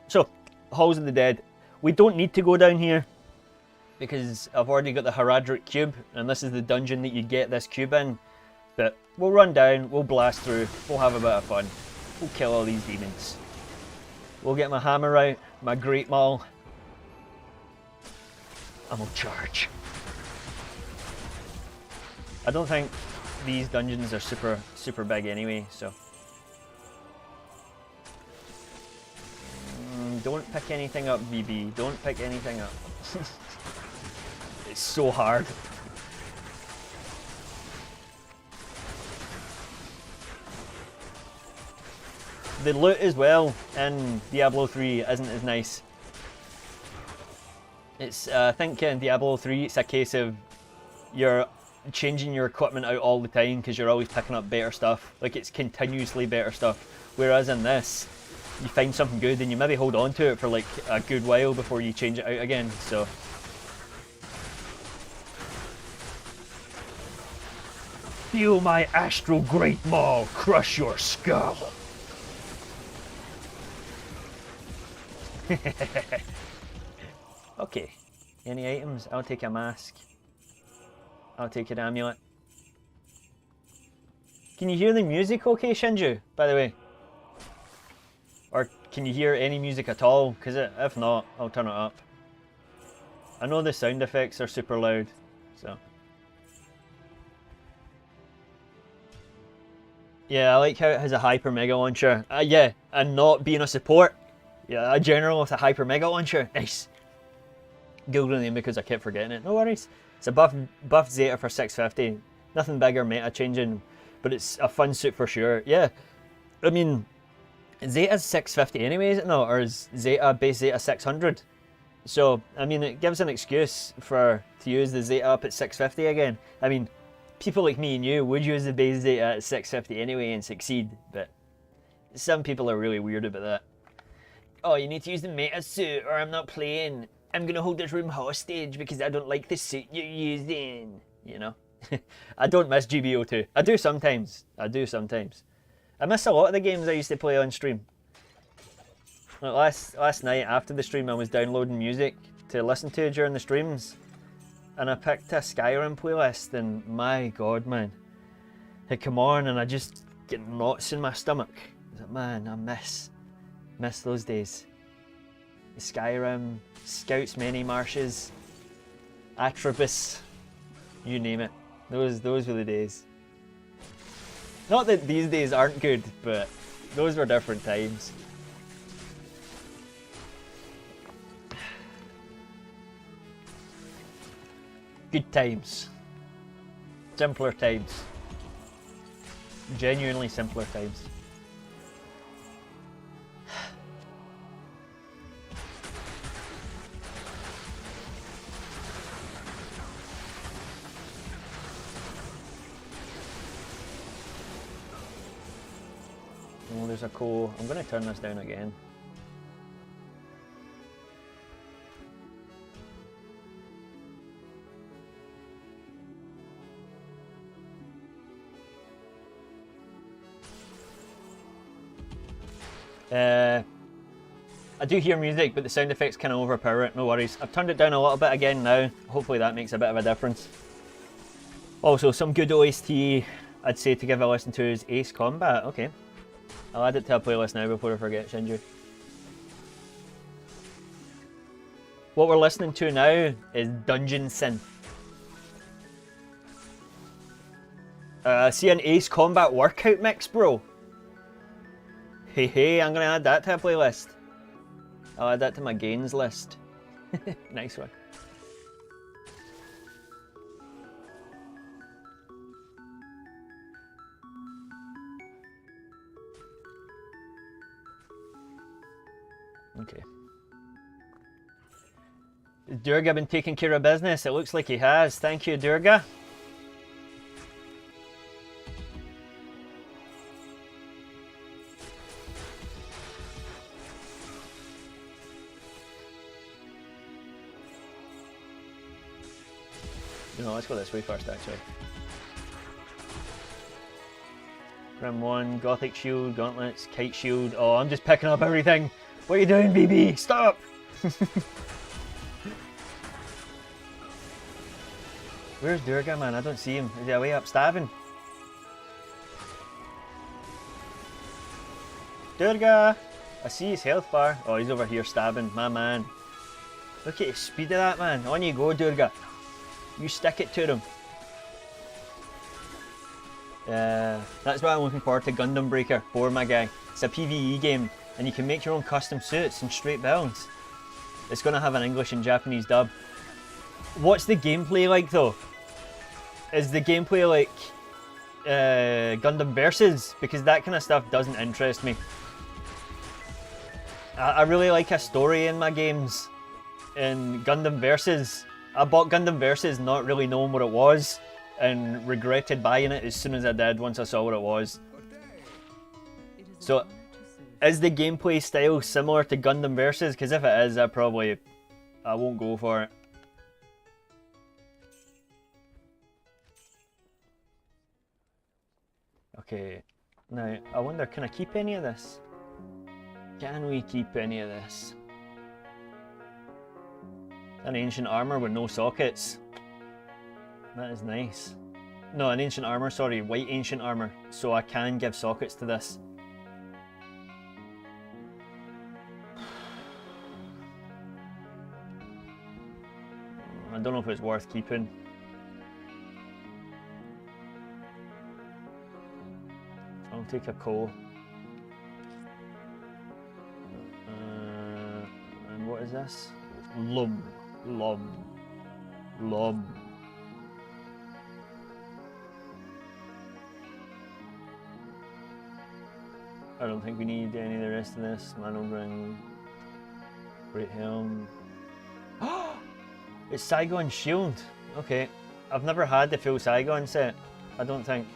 So, Halls of the Dead. We don't need to go down here because I've already got the Horadric Cube, and this is the dungeon that you get this cube in. But we'll run down, we'll blast through, we'll have a bit of fun. We'll kill all these demons. We'll get my hammer out, my great maul, and we'll charge. I don't think these dungeons are super big anyway, so. Don't pick anything up, BB. Don't pick anything up. It's so hard. The loot as well in Diablo 3 isn't as nice. It's, I think in Diablo 3 it's a case of you're changing your equipment out all the time because you're always picking up better stuff. Like, it's continuously better stuff. Whereas in this, you find something good and you maybe hold on to it for like a good while before you change it out again, so. Feel my astral great maul crush your skull. Okay, any items? I'll take a mask. I'll take an amulet. Can you hear the music okay, Shinju, by the way? Or can you hear any music at all? Because if not, I'll turn it up. I know the sound effects are super loud, so. Yeah, I like how it has a hyper mega launcher. Yeah, and not being a support. Yeah, a general with a hyper mega launcher. Nice. Googling name because I kept forgetting it. No worries. It's a buff Zeta for 650. Nothing big or meta changing, but it's a fun suit for sure. Yeah, I mean, Zeta's 650 anyway, is it not? Or is Zeta base Zeta 600? So, I mean, it gives an excuse to use the Zeta up at 650 again. I mean, people like me and you would use the base Zeta at 650 anyway and succeed, but some people are really weird about that. Oh, you need to use the meta suit or I'm not playing. I'm gonna hold this room hostage because I don't like the suit you're using. You know? I don't miss GBO2. I do sometimes. I miss a lot of the games I used to play on stream. Like last night after the stream I was downloading music to listen to during the streams. And I picked a Skyrim playlist and my god, man. It come on and I just get knots in my stomach. I was like, man, I miss those days. Skyrim, Scouts Many Marshes, Atribus, you name it. Those were the days. Not that these days aren't good, but those were different times. Good times. Simpler times. Genuinely simpler times. Oh, there's a coal. I'm going to turn this down again. I do hear music, but the sound effects kind of overpower it, no worries. I've turned it down a little bit again now. Hopefully that makes a bit of a difference. Also, some good OST I'd say to give a listen to is Ace Combat. Okay. I'll add it to a playlist now before I forget, Shinju. What we're listening to now is Dungeon Synth. See an Ace Combat workout mix, bro? Hey, I'm gonna add that to a playlist. I'll add that to my gains list. Nice one. Okay. Has Durga been taking care of business? It looks like he has. Thank you, Durga. No, let's go this way first, actually. Trim 1, Gothic Shield, Gauntlets, Kite Shield. Oh, I'm just picking up everything. What are you doing, BB? Stop! Where's Durga, man? I don't see him. Is he away up stabbing? Durga! I see his health bar. Oh, he's over here stabbing. My man. Look at the speed of that, man. On you go, Durga. You stick it to him. That's why I'm looking forward to Gundam Breaker 4, my guy. It's a PvE game, and you can make your own custom suits and straight builds. It's going to have an English and Japanese dub. What's the gameplay like, though? Is the gameplay like Gundam Versus? Because that kind of stuff doesn't interest me. I really like a story in my games. In Gundam Versus, I bought Gundam Versus not really knowing what it was, and regretted buying it as soon as I did once I saw what it was. So, is the gameplay style similar to Gundam Versus? Because if it is, I won't go for it. Okay, now I wonder, can I keep any of this? Can we keep any of this? An ancient armor with no sockets. That is nice. No, an ancient armor, sorry, white ancient armor. So I can give sockets to this. I don't know if it's worth keeping. I'll take a coal. And what is this? Lob. I don't think we need any of the rest of this. Manobring. Great Helm. It's Saigon's shield. Okay. I've never had the full Saigon set. I don't think.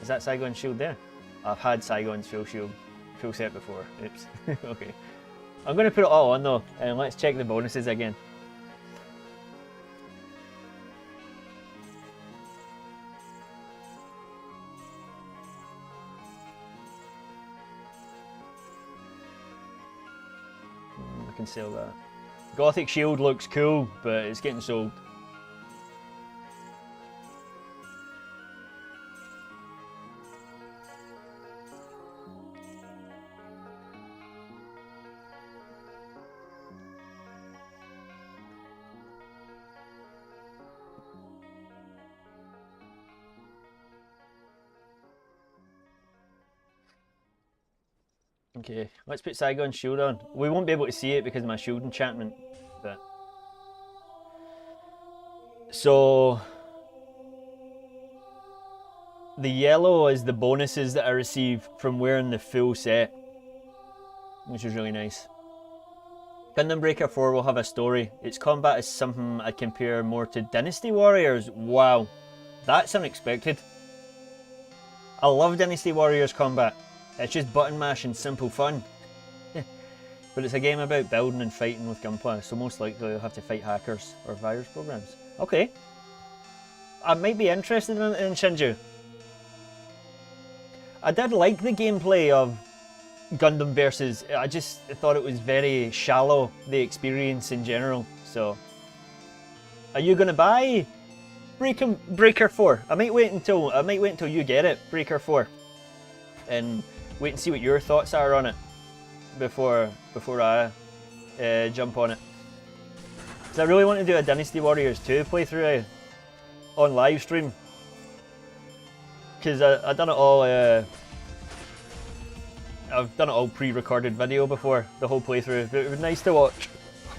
Is that Saigon's shield there? I've had Saigon's full set before. Oops. Okay. I'm going to put it all on though, and let's check the bonuses again. I can sell that. Gothic shield looks cool, but it's getting sold. Okay, let's put Saigon's shield on. We won't be able to see it because of my shield enchantment, but... So... The yellow is the bonuses that I receive from wearing the full set, which is really nice. Gundam Breaker 4 will have a story. Its combat is something I'd compare more to Dynasty Warriors. Wow, that's unexpected. I love Dynasty Warriors combat. It's just button mash and simple fun. But it's a game about building and fighting with gunpla, so most likely you'll have to fight hackers or virus programs. Okay. I might be interested in Shinju. I did like the gameplay of Gundam Versus. I just thought it was very shallow, the experience in general. So, are you gonna buy Breaker 4? I might wait until you get it, Breaker 4, and wait and see what your thoughts are on it before I jump on it. Because I really want to do a Dynasty Warriors 2 playthrough on live stream. Because I've done it all. I've done it all pre-recorded video before, the whole playthrough. But it would be nice to watch.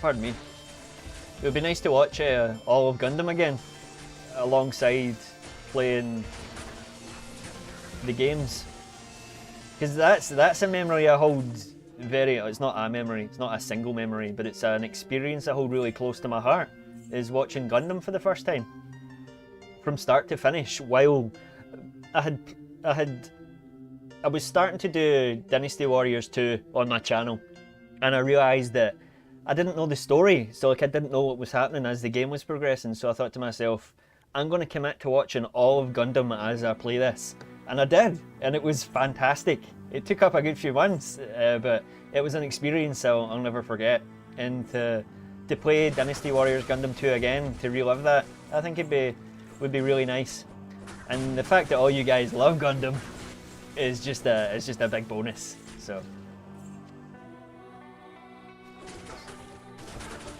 Pardon me. It would be nice to watch all of Gundam again, alongside playing the games. Because that's a memory I hold very... It's not a memory, it's not a single memory, but it's an experience I hold really close to my heart, is watching Gundam for the first time. From start to finish, while I was starting to do Dynasty Warriors 2 on my channel, and I realised that I didn't know the story, so like I didn't know what was happening as the game was progressing, so I thought to myself, I'm going to commit to watching all of Gundam as I play this. And I did, and it was fantastic. It took up a good few months, but it was an experience I'll never forget. And to play Dynasty Warriors Gundam 2 again, to relive that, I think would be really nice. And the fact that all you guys love Gundam is just a big bonus. So,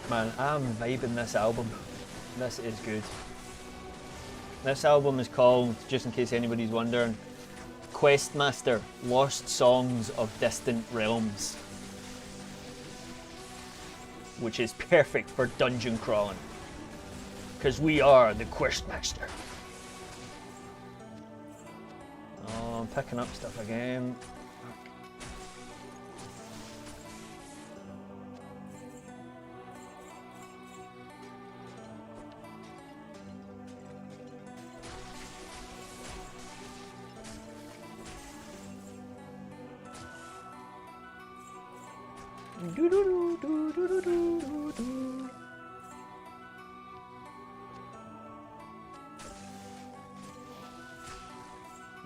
man, I'm vibing this album. This is good. This album is called, just in case anybody's wondering, Questmaster: Lost Songs of Distant Realms, which is perfect for dungeon crawling, because we are the Questmaster. Oh, I'm picking up stuff again.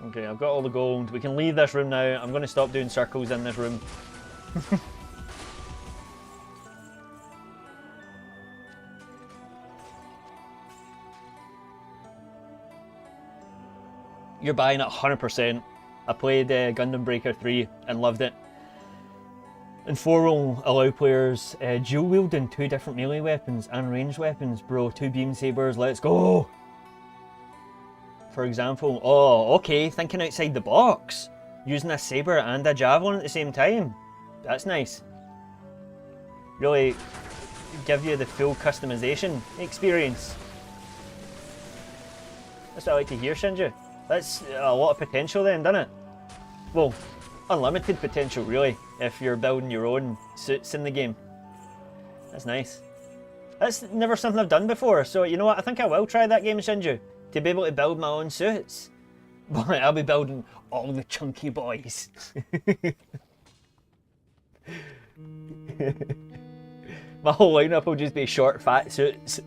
Okay, I've got all the gold. We can leave this room now. I'm going to stop doing circles in this room. You're buying it 100%. I played Gundam Breaker 3 and loved it. And 4 will allow players dual wielding 2 different melee weapons and ranged weapons, bro. 2 beam sabers, let's go! For example, oh, okay, thinking outside the box. Using a saber and a javelin at the same time. That's nice. Really give you the full customization experience. That's what I like to hear, Shinju. That's a lot of potential then, doesn't it? Well, unlimited potential, really, if you're building your own suits in the game. That's nice. That's never something I've done before, so you know what? I think I will try that game, Shinju, to be able to build my own suits. But I'll be building all the chunky boys. My whole lineup will just be short, fat suits.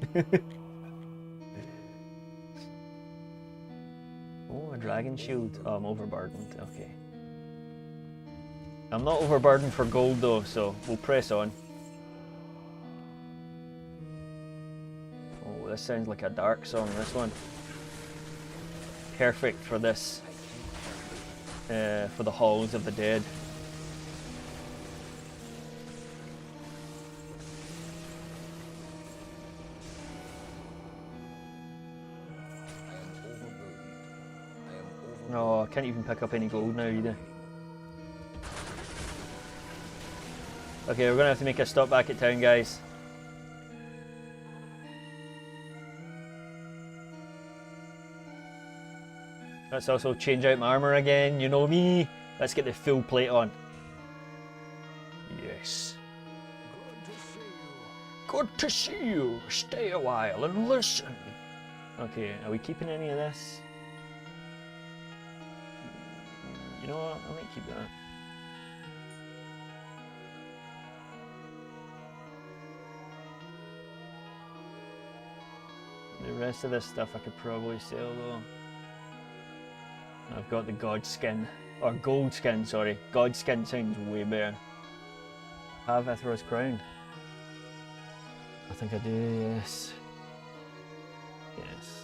Oh, a dragon shield. Oh, I'm overburdened. Okay. I'm not overburdened for gold though, so we'll press on. Oh, this sounds like a dark song, this one. Perfect for this, for the halls of the dead. No, I can't even pick up any gold now either. Okay, we're gonna have to make a stop back at town, guys. Let's also change out my armor again, you know me. Let's get the full plate on. Yes. Good to see you. Stay a while and listen. Okay, are we keeping any of this? You know what, I might keep that. The rest of this stuff I could probably sell though. I've got the god skin, or gold skin, sorry. God skin sounds way better. Have Ithra's crown? I think I do, yes. Yes.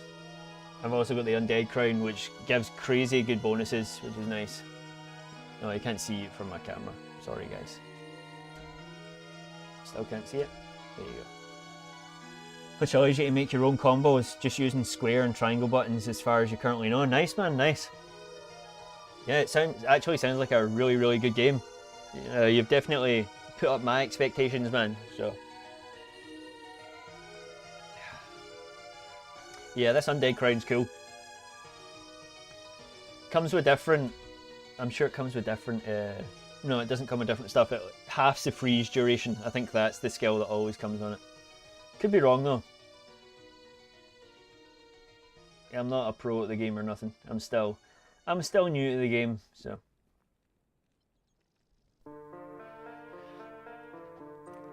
I've also got the undead crown, which gives crazy good bonuses, which is nice. No, I can't see it from my camera. Sorry, guys. Still can't see it? There you go. Which allows you to make your own combos just using square and triangle buttons as far as you currently know. Nice, man, nice. Yeah, it actually sounds like a really, really good game. You've definitely put up my expectations, man. So, yeah, this undead crown's cool. Comes with different. I'm sure it comes with different. No, it doesn't come with different stuff. It halves the freeze duration. I think that's the skill that always comes on it. Could be wrong though. Yeah, I'm not a pro at the game or nothing. I'm still new to the game, so.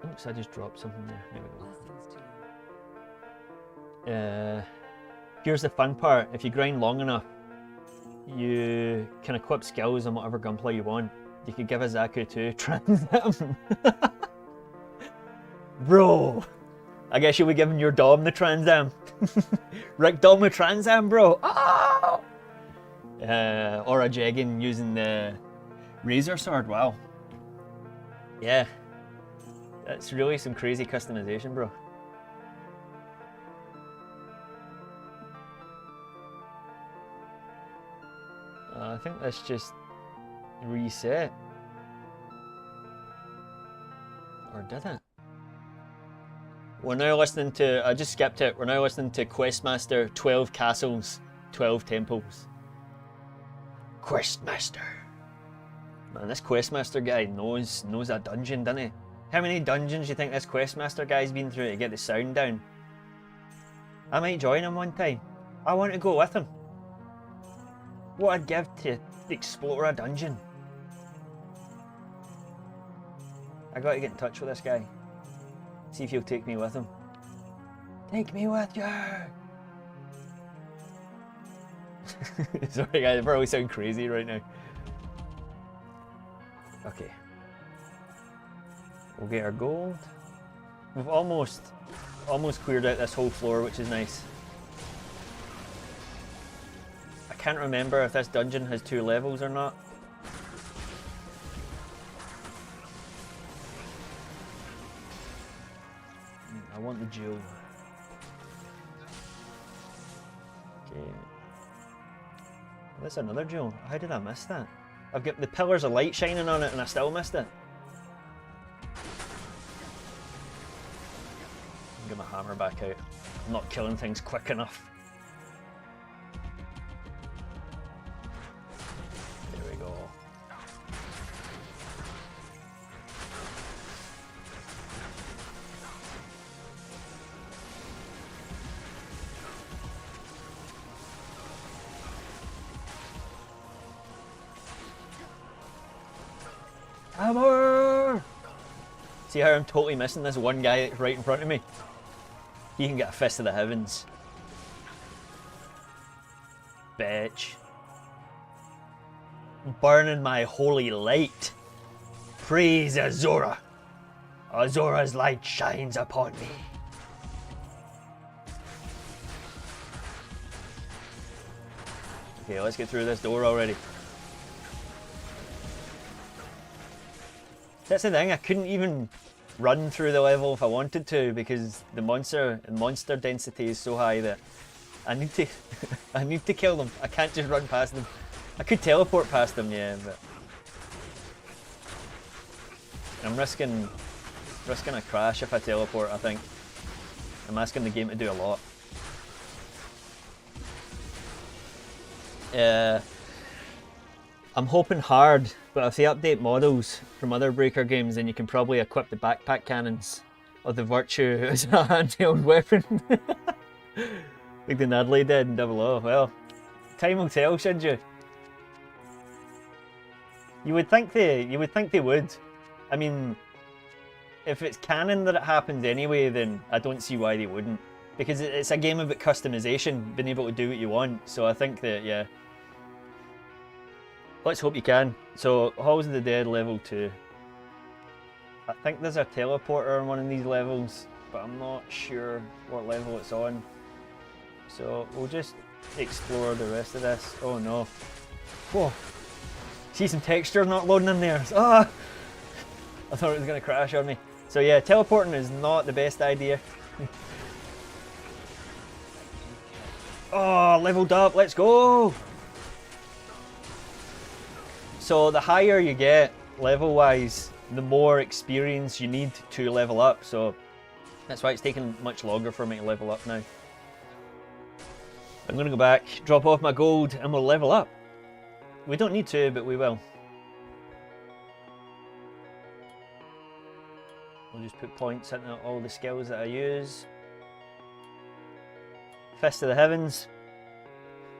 Oops, I just dropped something there. There we go. Here's the fun part. If you grind long enough, you can equip skills on whatever gunpla you want. You could give a Zaku to Trans Am. Bro! I guess you'll be giving your Dom the Trans Am. Rick Dom with Trans Am, bro! Oh! Or a Jeggin using the Razor Sword, wow. Yeah. That's really some crazy customization, bro. I think that's just reset. Or did it? We're now listening to, I just skipped it, we're now listening to Questmaster 12 Castles, 12 Temples. Questmaster. Man, this Questmaster guy knows a dungeon, doesn't he? How many dungeons do you think this Questmaster guy's been through to get the sound down? I might join him one time. I want to go with him. What I'd give to explore a dungeon. I gotta get in touch with this guy. See if he'll take me with him. Take me with you! Sorry guys, I probably sound crazy right now. Okay. We'll get our gold. We've almost cleared out this whole floor, which is nice. I can't remember if this dungeon has 2 levels or not. I want the jewel. Okay. That's another jewel. How did I miss that? I've got the pillars of light shining on it and I still missed it. Get my hammer back out. I'm not killing things quick enough. There we go. Hammer! See how I'm totally missing this one guy that's right in front of me? He can get a fist of the heavens. Bitch. Burning my holy light. Praise Azura. Azura's light shines upon me. Okay, let's get through this door already. That's the thing, I couldn't even run through the level if I wanted to because the monster density is so high that I need to I need to kill them. I can't just run past them. I could teleport past them, yeah, but I'm risking a crash if I teleport, I think. I'm asking the game to do a lot. I'm hoping hard, but if they update models from other Breaker games, then you can probably equip the backpack cannons or the Virtue as a handheld weapon. Like the Nadley did in Double. Well, time will tell, should you? You would think they would. I mean, if it's canon that it happens anyway, then I don't see why they wouldn't. Because it's a game about customization, being able to do what you want. So I think that, yeah. Let's hope you can. So, Halls of the Dead level 2. I think there's a teleporter on one of these levels, but I'm not sure what level it's on. So, we'll just explore the rest of this. Oh no. Whoa. See some texture not loading in there. Ah! I thought it was going to crash on me. So yeah, teleporting is not the best idea. Oh, leveled up, let's go! So the higher you get, level-wise, the more experience you need to level up, so that's why it's taking much longer for me to level up now. I'm going to go back, drop off my gold, and we'll level up. We don't need to, but we will. We'll just put points into all the skills that I use. Fist of the Heavens.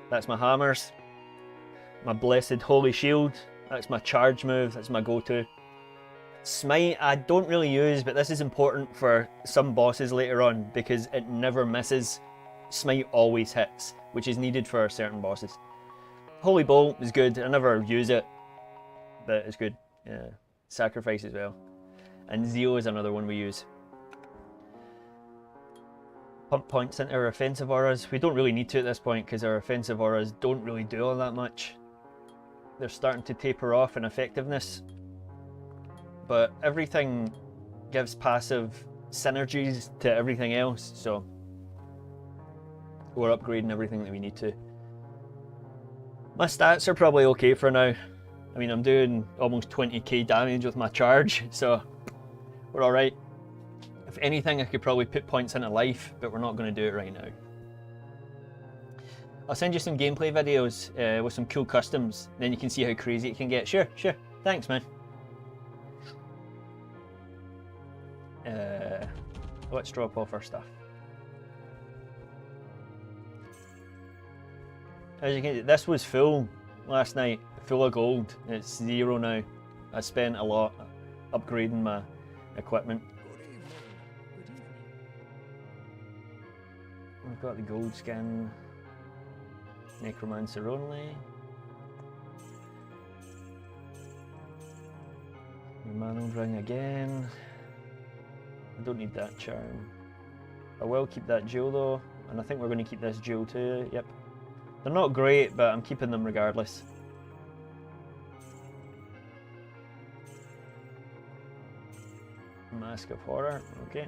That's my hammers. My Blessed Holy Shield. That's my charge move. That's my go-to. Smite I don't really use, but this is important for some bosses later on because it never misses. Smite always hits, which is needed for certain bosses. Holy Bolt is good. I never use it, but it's good. Yeah. Sacrifice as well. And Zeal is another one we use. Pump points into our offensive auras. We don't really need to at this point because our offensive auras don't really do all that much. They're starting to taper off in effectiveness. But everything gives passive synergies to everything else, so we're upgrading everything that we need to. My stats are probably okay for now. I mean, I'm doing almost 20k damage with my charge, so we're alright. If anything, I could probably put points into life, but we're not going to do it right now. I'll send you some gameplay videos with some cool customs, then you can see how crazy it can get. Sure, sure. Thanks, man. Let's drop off our stuff. As you can see, this was full last night, full of gold. It's 0 now. I spent a lot upgrading my equipment. We've got the gold skin, Necromancer only. The Mantled Ring again. I don't need that charm. I will keep that jewel though, and I think we're going to keep this jewel too. Yep. They're not great, but I'm keeping them regardless. Mask of Horror, okay.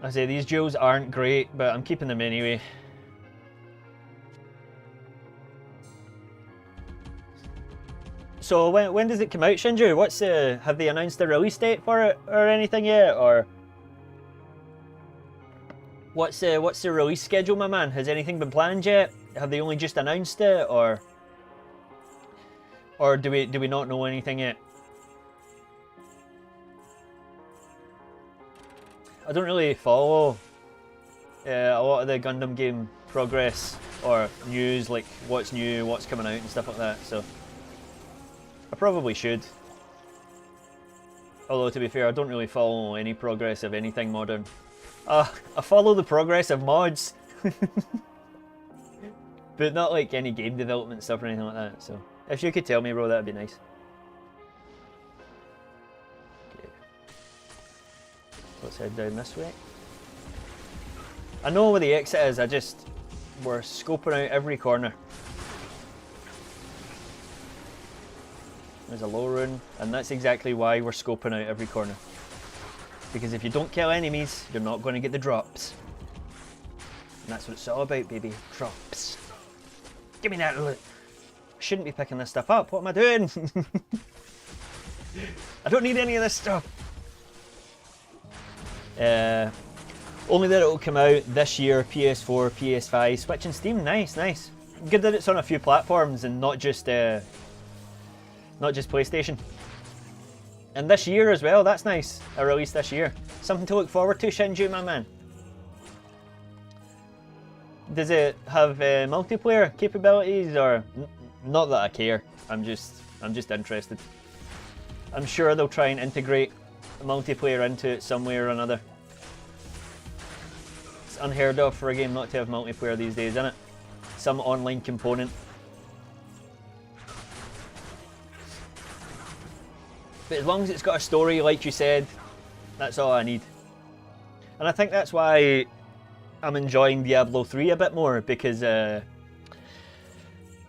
I say these jewels aren't great, but I'm keeping them anyway. So when does it come out, Shinju? What's have they announced the release date for it or anything yet, or what's the release schedule, my man? Has anything been planned yet? Have they only just announced it, or do we not know anything yet? I don't really follow a lot of the Gundam game progress or news, like what's new, what's coming out and stuff like that, so I probably should. Although to be fair, I don't really follow any progress of anything modern. I follow the progress of mods. But not like any game development stuff or anything like that, so if you could tell me, bro, that'd be nice. Okay. Let's head down this way. I know where the exit is, we're scoping out every corner. There's a low rune, and that's exactly why we're scoping out every corner. Because if you don't kill enemies, you're not going to get the drops. And that's what it's all about, baby. Drops. Give me that loot. I shouldn't be picking this stuff up. What am I doing? I don't need any of this stuff. Only that it will come out this year, PS4, PS5, Switch and Steam. Nice, nice. Good that it's on a few platforms and not just PlayStation. And this year as well, that's nice. A release this year. Something to look forward to, Shinju, my man. Does it have multiplayer capabilities, or not that I care? I'm just interested. I'm sure they'll try and integrate multiplayer into it some way or another. It's unheard of for a game not to have multiplayer these days, isn't it? Some online component. But as long as it's got a story, like you said, that's all I need. And I think that's why I'm enjoying Diablo 3 a bit more, because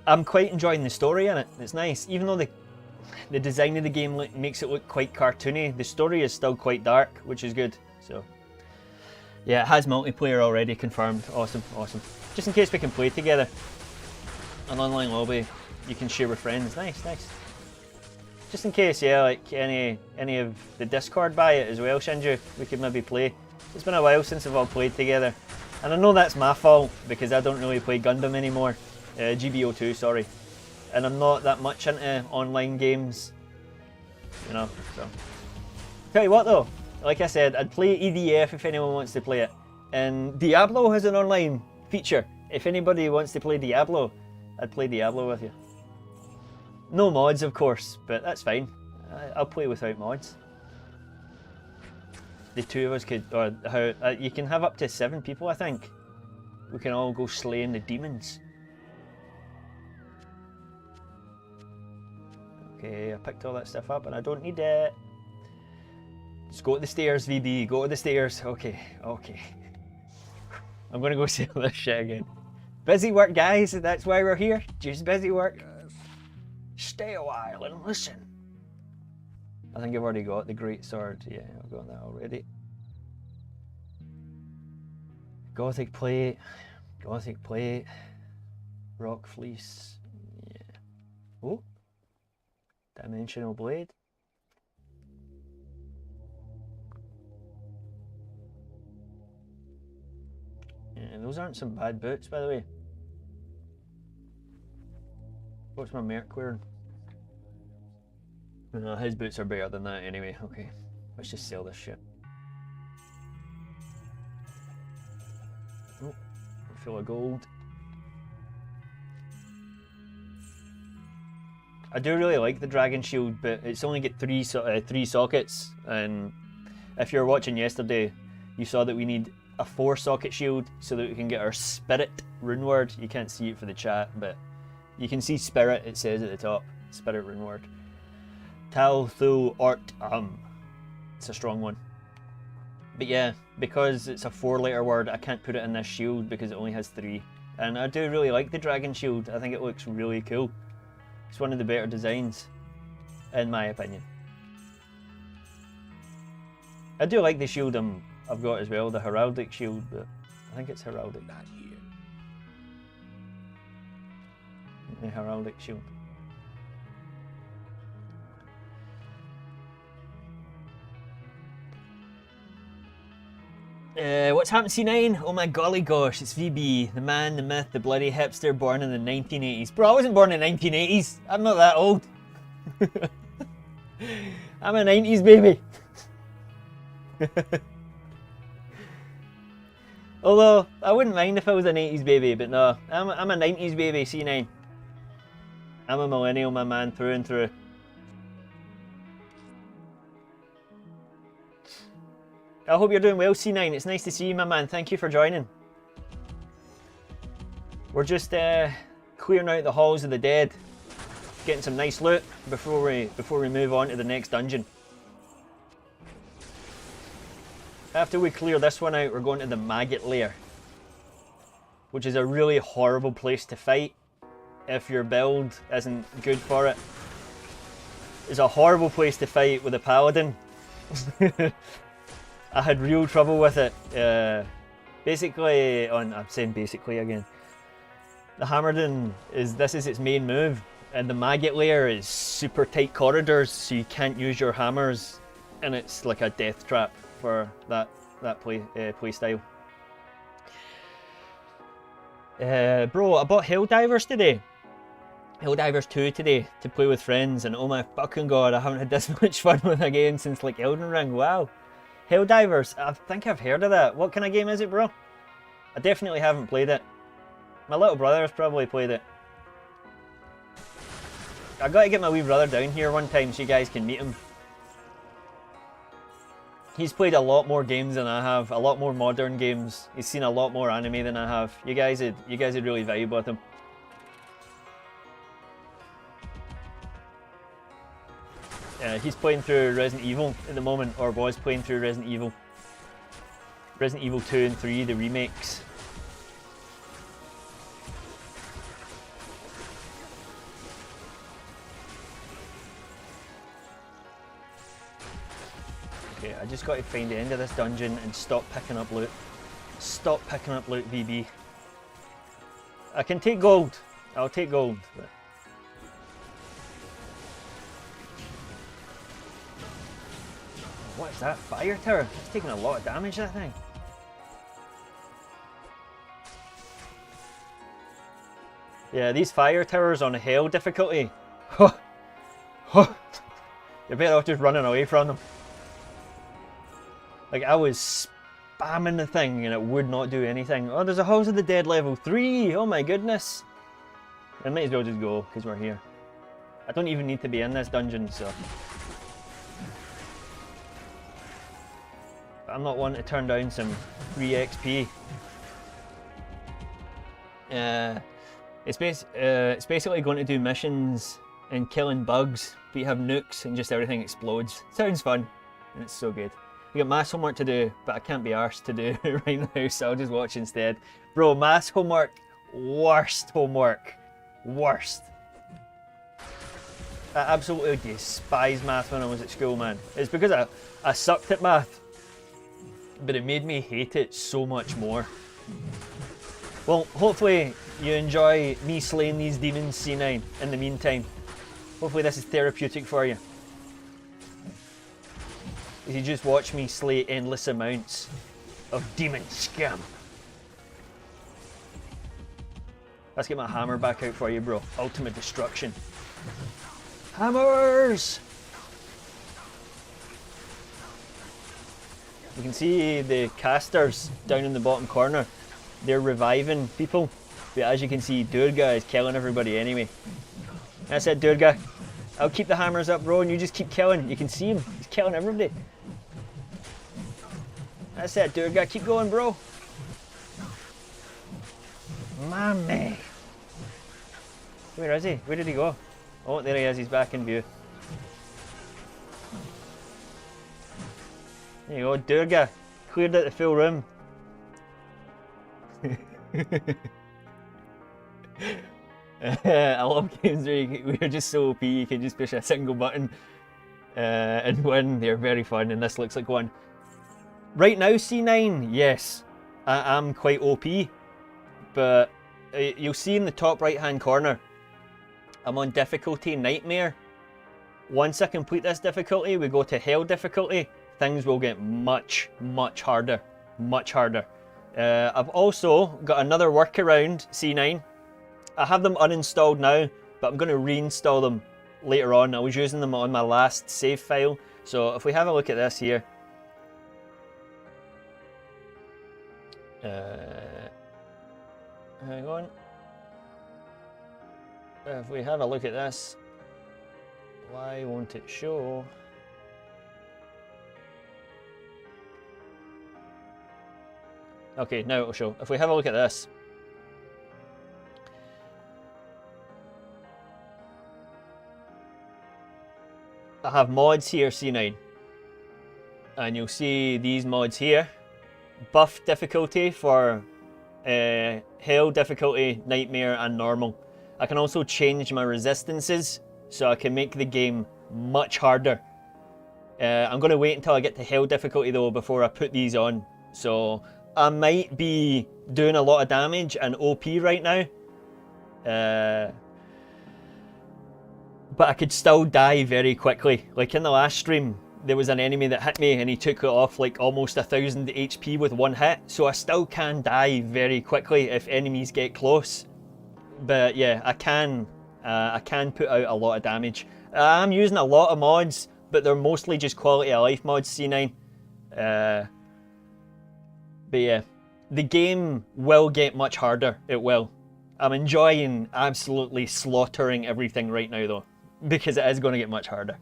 I'm quite enjoying the story in it. It's nice. Even though the design of the game makes it look quite cartoony, the story is still quite dark, which is good. So, yeah, it has multiplayer already confirmed. Awesome, awesome. Just in case we can play together. An online lobby you can share with friends. Nice, nice. Just in case, yeah, like any of the Discord buy it as well, Shinju, we could maybe play. It's been a while since we've all played together. And I know that's my fault, because I don't really play Gundam anymore. GBO2, sorry. And I'm not that much into online games, you know, so. Tell you what though, like I said, I'd play EDF if anyone wants to play it. And Diablo has an online feature. If anybody wants to play Diablo, I'd play Diablo with you. No mods, of course, but that's fine. I'll play without mods. The two of us could, or how you can have up to 7 people, I think. we can all go slaying the demons. Okay, I picked all that stuff up and I don't need it. Just go to the stairs, VB, go to the stairs. Okay, okay. I'm gonna go sell this shit again. Busy work, guys, that's why we're here. Just busy work. Yes. Stay a while and listen. I think I've already got the great sword. Yeah, I've got that already. Gothic plate, rock fleece. Yeah. Oh, dimensional blade. Yeah, those aren't some bad boots, by the way. What's my merc wearing? No, his boots are better than that anyway. Okay, let's just sell this shit. Oh, full of gold. I do really like the dragon shield, but it's only got three sockets. And if you were watching yesterday, you saw that we need a 4-socket shield so that we can get our spirit rune word. You can't see it for the chat, but you can see spirit. It says at the top, spirit rune word. Tal Thu Ort It's a strong one. But yeah, because it's a 4-letter word, I can't put it in this shield because it only has 3. And I do really like the dragon shield. I think it looks really cool. It's one of the better designs, in my opinion. I do like the shield I've got as well, the heraldic shield, but I think it's heraldic. Not here. The heraldic shield. What's happened, C9? Oh my golly gosh, it's VB, the man, the myth, the bloody hipster born in the 1980s. Bro, I wasn't born in the 1980s. I'm not that old. I'm a 90s baby. Although, I wouldn't mind if I was an 80s baby, but no, I'm a 90s baby, C9. I'm a millennial, my man, through and through. I hope you're doing well, C9. It's nice to see you, my man. Thank you for joining. We're just clearing out the halls of the dead, getting some nice loot before we move on to the next dungeon. After we clear this one out, we're going to the maggot lair, which is a really horrible place to fight if your build isn't good for it. It's a horrible place to fight with a paladin. I had real trouble with it. Basically, I'm saying basically again. The Hammerdin this is its main move, and the maggot lair is super tight corridors, so you can't use your hammers, and it's like a death trap for that play style. Bro, I bought Helldivers today. Helldivers 2 today to play with friends, and oh my fucking god, I haven't had this much fun with a game since like Elden Ring. Wow. Helldivers, I think I've heard of that. What kind of game is it, bro? I definitely haven't played it. My little brother has probably played it. I gotta get my wee brother down here one time so you guys can meet him. He's played a lot more games than I have, a lot more modern games. He's seen a lot more anime than I have. You guys would really vibe with him. He's playing through Resident Evil at the moment, or was playing through Resident Evil. Resident Evil 2 and 3, the remakes. Okay, I just got to find the end of this dungeon and stop picking up loot. Stop picking up loot, VB. I can take gold. I'll take gold. But what is that? Fire tower? It's taking a lot of damage, that thing. Yeah, these fire towers on hell difficulty. You're better off just running away from them. Like, I was spamming the thing and it would not do anything. Oh, there's a House of the Dead level 3. Oh my goodness. I might as well just go, because we're here. I don't even need to be in this dungeon, so. I'm not one to turn down some free XP. It's basically going to do missions and killing bugs, but you have nukes and just everything explodes. Sounds fun, and it's so good. We got maths homework to do, but I can't be arsed to do right now, so I'll just watch instead. Bro, maths homework, worst homework. Worst. I absolutely despised math when I was at school, man. It's because I sucked at math, but it made me hate it so much more. Well, hopefully you enjoy me slaying these demons, C9, in the meantime. Hopefully this is therapeutic for you. You just watch me slay endless amounts of demon scum. Let's get my hammer back out for you, bro. Ultimate destruction. Hammers! You can see the casters down in the bottom corner. They're reviving people. But as you can see, Durga is killing everybody anyway. That's it, Durga. I'll keep the hammers up, bro, and you just keep killing. You can see him. He's killing everybody. That's it, Durga. Keep going, bro. Mammy. Where is he? Where did he go? Oh, there he is. He's back in view. There you go, Durga. Cleared out the full room. I love games where you're just so OP you can just push a single button and win. They're very fun, and this looks like one. Right now, C9, yes, I am quite OP, but you'll see in the top right hand corner, I'm on difficulty Nightmare. Once I complete this difficulty, we go to Hell difficulty, things will get much, much harder. Much harder. I've also got another workaround, C9. I have them uninstalled now, but I'm going to reinstall them later on. I was using them on my last save file. So if we have a look at this here. Hang on. If we have a look at this, why won't it show? Okay, now it'll show. If we have a look at this. I have mods here, C9. And you'll see these mods here. Buff difficulty for Hell difficulty, Nightmare and Normal. I can also change my resistances, so I can make the game much harder. I'm going to wait until I get to Hell difficulty though before I put these on. So I might be doing a lot of damage and OP right now. But I could still die very quickly. Like in the last stream, there was an enemy that hit me and he took it off like almost 1000 HP with one hit. So I still can die very quickly if enemies get close. But yeah, I can put out a lot of damage. I'm using a lot of mods, but they're mostly just quality of life mods, C9. But yeah, the game will get much harder. It will. I'm enjoying absolutely slaughtering everything right now though, because it is going to get much harder.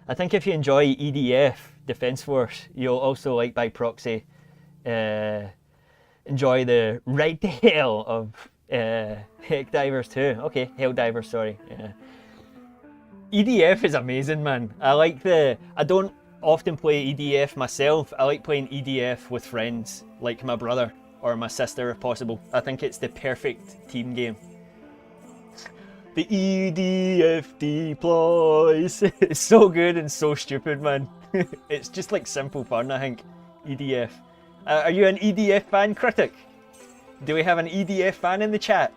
I think if you enjoy EDF, Defense Force, you'll also, like by proxy, enjoy the Ride to Hell of Heck Divers too. Okay, Hell Divers, sorry. EDF is amazing, man. I don't often play EDF myself. I like playing EDF with friends, like my brother or my sister if possible. I think it's the perfect team game. The EDF deploys. It's so good and so stupid, man. It's just like simple fun, I think. EDF. Are you an EDF fan, Critic? Do we have an EDF fan in the chat?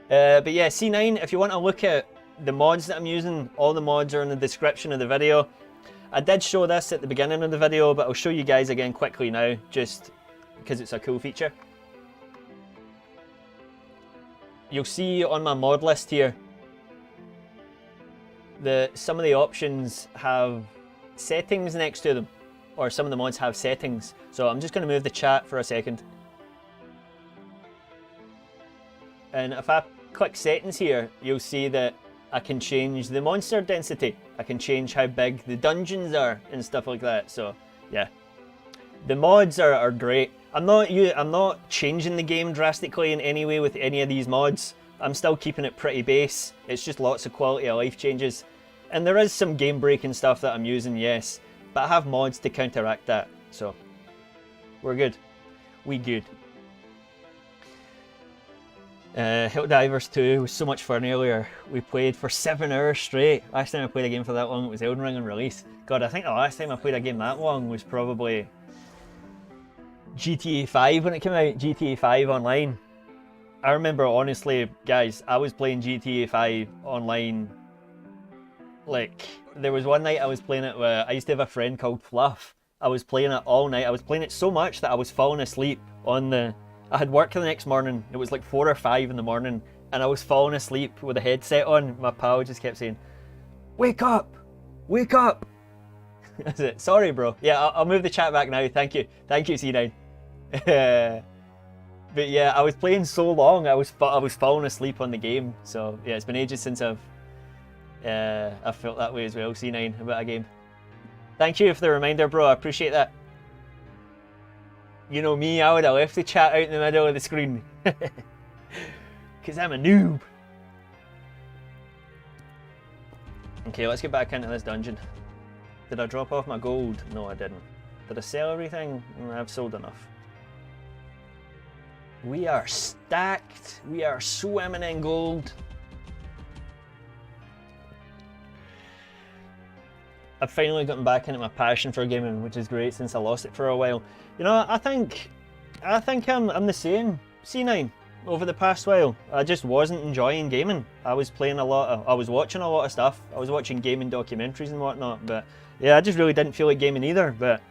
But yeah, C9, if you want to look at the mods that I'm using, all the mods are in the description of the video. I did show this at the beginning of the video, but I'll show you guys again quickly now, just because it's a cool feature. You'll see on my mod list here, some of the options have settings next to them, or some of the mods have settings. So I'm just going to move the chat for a second. And if I click settings here, you'll see that I can change the monster density. I can change how big the dungeons are and stuff like that. So yeah, The mods are great. I'm not changing the game drastically in any way with any of these mods. I'm still keeping it pretty base. It's just lots of quality of life changes. And there is some game breaking stuff that I'm using, yes. But I have mods to counteract that. So, we're good. We good. Helldivers 2 was so much fun earlier. We played for 7 hours straight. Last time I played a game for that long, it was Elden Ring on release. God, I think the last time I played a game that long was probably GTA 5 when it came out. GTA 5 online. I remember, honestly, guys, I was playing GTA 5 online. Like, there was one night I was playing it where I used to have a friend called Fluff. I was playing it all night. I was playing it so much that I was falling asleep on the... I had work the next morning. It was like 4 or 5 in the morning, and I was falling asleep with a headset on. My pal just kept saying, "Wake up! Wake up!" That's it. Sorry, bro. Yeah, I'll move the chat back now. Thank you. Thank you, C9. But yeah, I was playing so long, I was falling asleep on the game. So yeah, it's been ages since I've felt that way as well, C9, about a game. Thank you for the reminder, bro. I appreciate that. You know me, I would have left the chat out in the middle of the screen. Because I'm a noob. Okay, let's get back into this dungeon. Did I drop off my gold? No, I didn't. Did I sell everything? I've sold enough. We are stacked. We are swimming in gold. I've finally gotten back into my passion for gaming, which is great since I lost it for a while. You know, I think I'm the same, C9, over the past while. I just wasn't enjoying gaming. I was playing I was watching a lot of stuff. I was watching gaming documentaries and whatnot, but yeah, I just really didn't feel like gaming either. But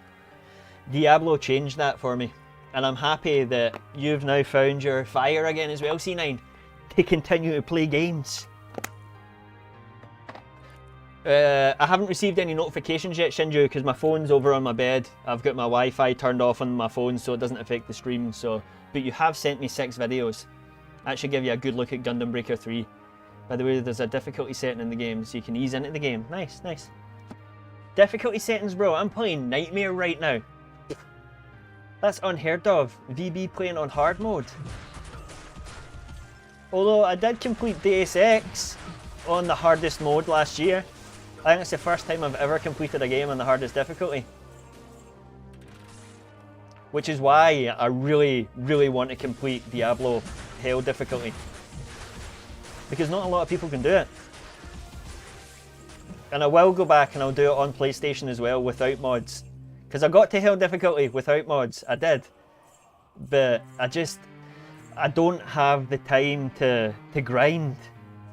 Diablo changed that for me. And I'm happy that you've now found your fire again as well, C9, to continue to play games. I haven't received any notifications yet, Shinju, because my phone's over on my bed. I've got my Wi-Fi turned off on my phone so it doesn't affect the stream. So, but you have sent me 6 videos. That should give you a good look at Gundam Breaker 3. By the way, there's a difficulty setting in the game, so you can ease into the game. Nice, nice. Difficulty settings, bro. I'm playing Nightmare right now. That's unheard of. VB playing on hard mode. Although I did complete Deus Ex on the hardest mode last year. I think it's the first time I've ever completed a game on the hardest difficulty. Which is why I really, really want to complete Diablo Hell difficulty. Because not a lot of people can do it. And I will go back and I'll do it on PlayStation as well without mods. Because I got to Hell difficulty without mods, I did. But I don't have the time to grind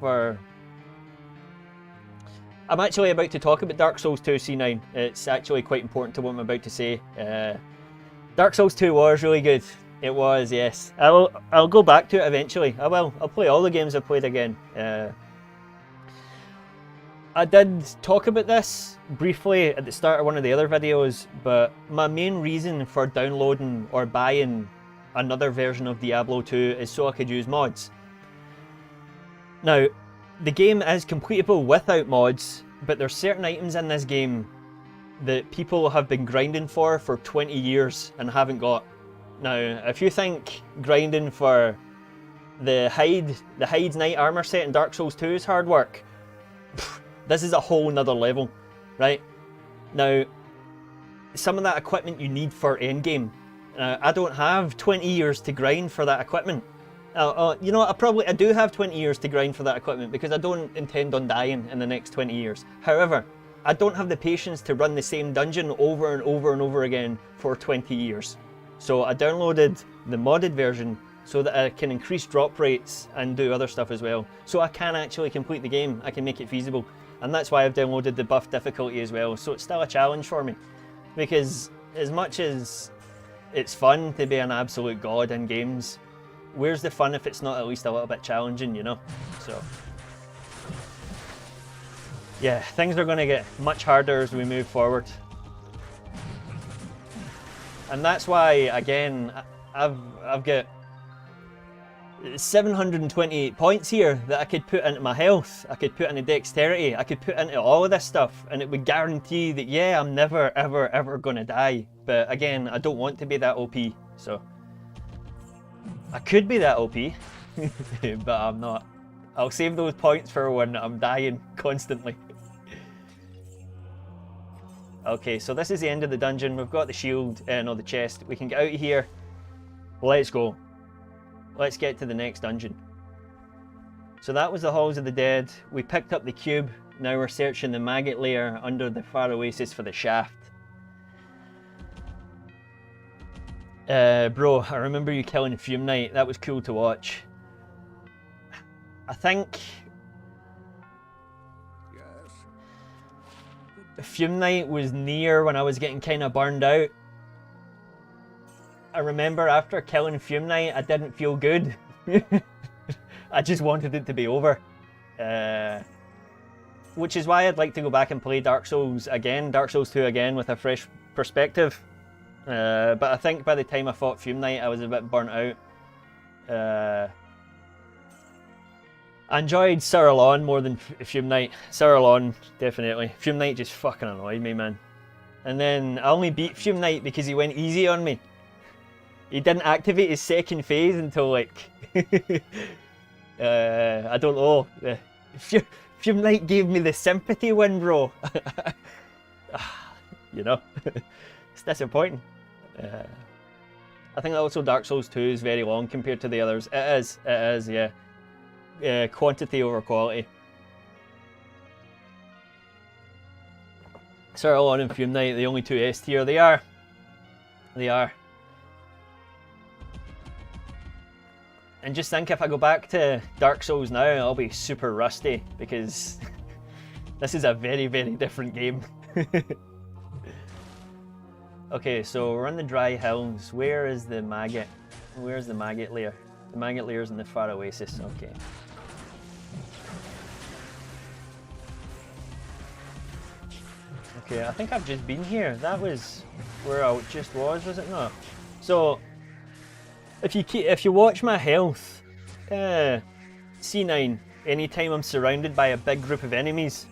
for... I'm actually about to talk about Dark Souls 2 C9. It's actually quite important to what I'm about to say. Dark Souls 2 was really good. It was, yes. I'll go back to it eventually. I will. I'll play all the games I've played again. I did talk about this briefly at the start of one of the other videos, but my main reason for downloading or buying another version of Diablo 2 is so I could use mods. Now, the game is completable without mods, but there's certain items in this game that people have been grinding for 20 years and haven't got. Now, if you think grinding for the Hyde's Knight armor set in Dark Souls 2 is hard work, this is a whole nother level, right? Now, some of that equipment you need for endgame. I don't have 20 years to grind for that equipment. You know what, I do have 20 years to grind for that equipment because I don't intend on dying in the next 20 years. However, I don't have the patience to run the same dungeon over and over and over again for 20 years. So I downloaded the modded version so that I can increase drop rates and do other stuff as well. So I can actually complete the game, I can make it feasible. And that's why I've downloaded the buff difficulty as well. So it's still a challenge for me. Because as much as it's fun to be an absolute god in games, where's the fun if it's not at least a little bit challenging, you know? So, yeah, things are going to get much harder as we move forward. And that's why, again, I've got 728 points here that I could put into my health, I could put into dexterity, I could put into all of this stuff, and it would guarantee that, yeah, I'm never, ever, ever gonna die. But again, I don't want to be that OP, so I could be that OP, but I'm not. I'll save those points for when I'm dying constantly. Okay, so this is the end of the dungeon. We've got the shield, no, the chest. We can get out of here. Let's go. Let's get to the next dungeon. So that was the Halls of the Dead. We picked up the cube. Now we're searching the maggot lair under the far oasis for the shaft. Bro, I remember you killing Fume Knight. That was cool to watch. I think Fume Knight was near when I was getting kind of burned out. I remember after killing Fume Knight, I didn't feel good. I just wanted it to be over. Which is why I'd like to go back and play Dark Souls again, Dark Souls 2 again, with a fresh perspective. But I think by the time I fought Fume Knight, I was a bit burnt out. I enjoyed Sauron more than Fume Knight. Sauron, definitely. Fume Knight just fucking annoyed me, man. And then I only beat Fume Knight because he went easy on me. He didn't activate his second phase until like... I don't know. Fume Knight gave me the sympathy win, bro. You know? It's disappointing. I think also Dark Souls 2 is very long compared to the others. It is, yeah. Quantity over quality. Sauron and Fume Knight, the only two S tier. They are. And just think, if I go back to Dark Souls now, I'll be super rusty because this is a very, very different game. Okay, so we're in the dry hills. Where is the maggot? Where's the maggot lair? The maggot lair is in the far oasis. Okay. Okay, I think I've just been here. That was where I just was it not? So, if you watch my health, C9, anytime I'm surrounded by a big group of enemies,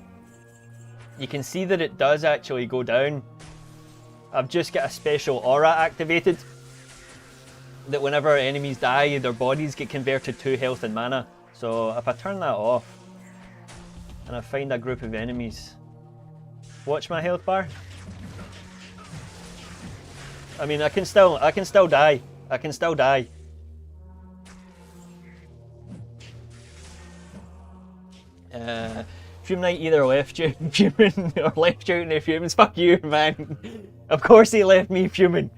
you can see that it does actually go down. I've just got a special aura activated that whenever enemies die, their bodies get converted to health and mana. So if I turn that off and I find a group of enemies, watch my health bar. I mean, I can still die. I can still die. Fume Knight either left you fuming or left you out in the fumes. Fuck you, man. Of course he left me fuming.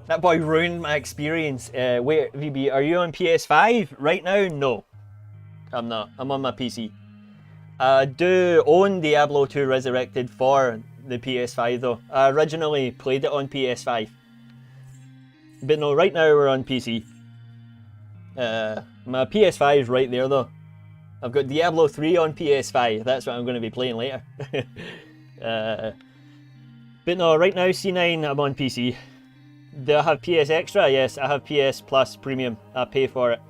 That boy ruined my experience. Wait, VB, are you on PS5 right now? No, I'm not. I'm on my PC. I do own Diablo 2 Resurrected for the PS5 though. I originally played it on PS5. But no, right now we're on PC. My PS5 is right there though. I've got Diablo 3 on PS5. That's what I'm going to be playing later. But no, right now C9 I'm on PC. Do I have PS Extra? Yes, I have PS Plus Premium. I pay for it.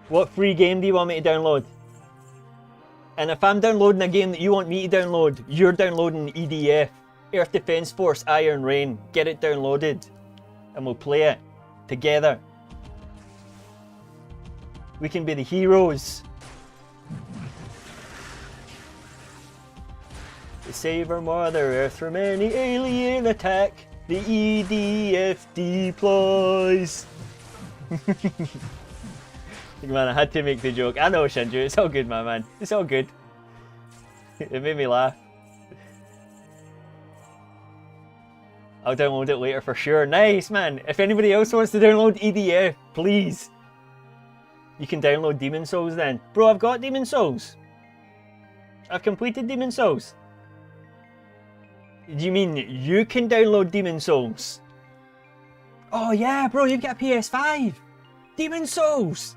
What free game do you want me to download? And if I'm downloading a game that you want me to download, you're downloading EDF, Earth Defense Force Iron Rain. Get it downloaded and we'll play it together. We can be the heroes. To save our Mother Earth from any alien attack, the EDF deploys. Man, I had to make the joke. I know, Shinju, it's all good, my man. It's all good. It made me laugh. I'll download it later for sure. Nice, man. If anybody else wants to download EDF, please. You can download Demon Souls then. Bro, I've got Demon Souls. I've completed Demon Souls. Do you mean you can download Demon Souls? Oh yeah, bro, you've got a PS5. Demon Souls.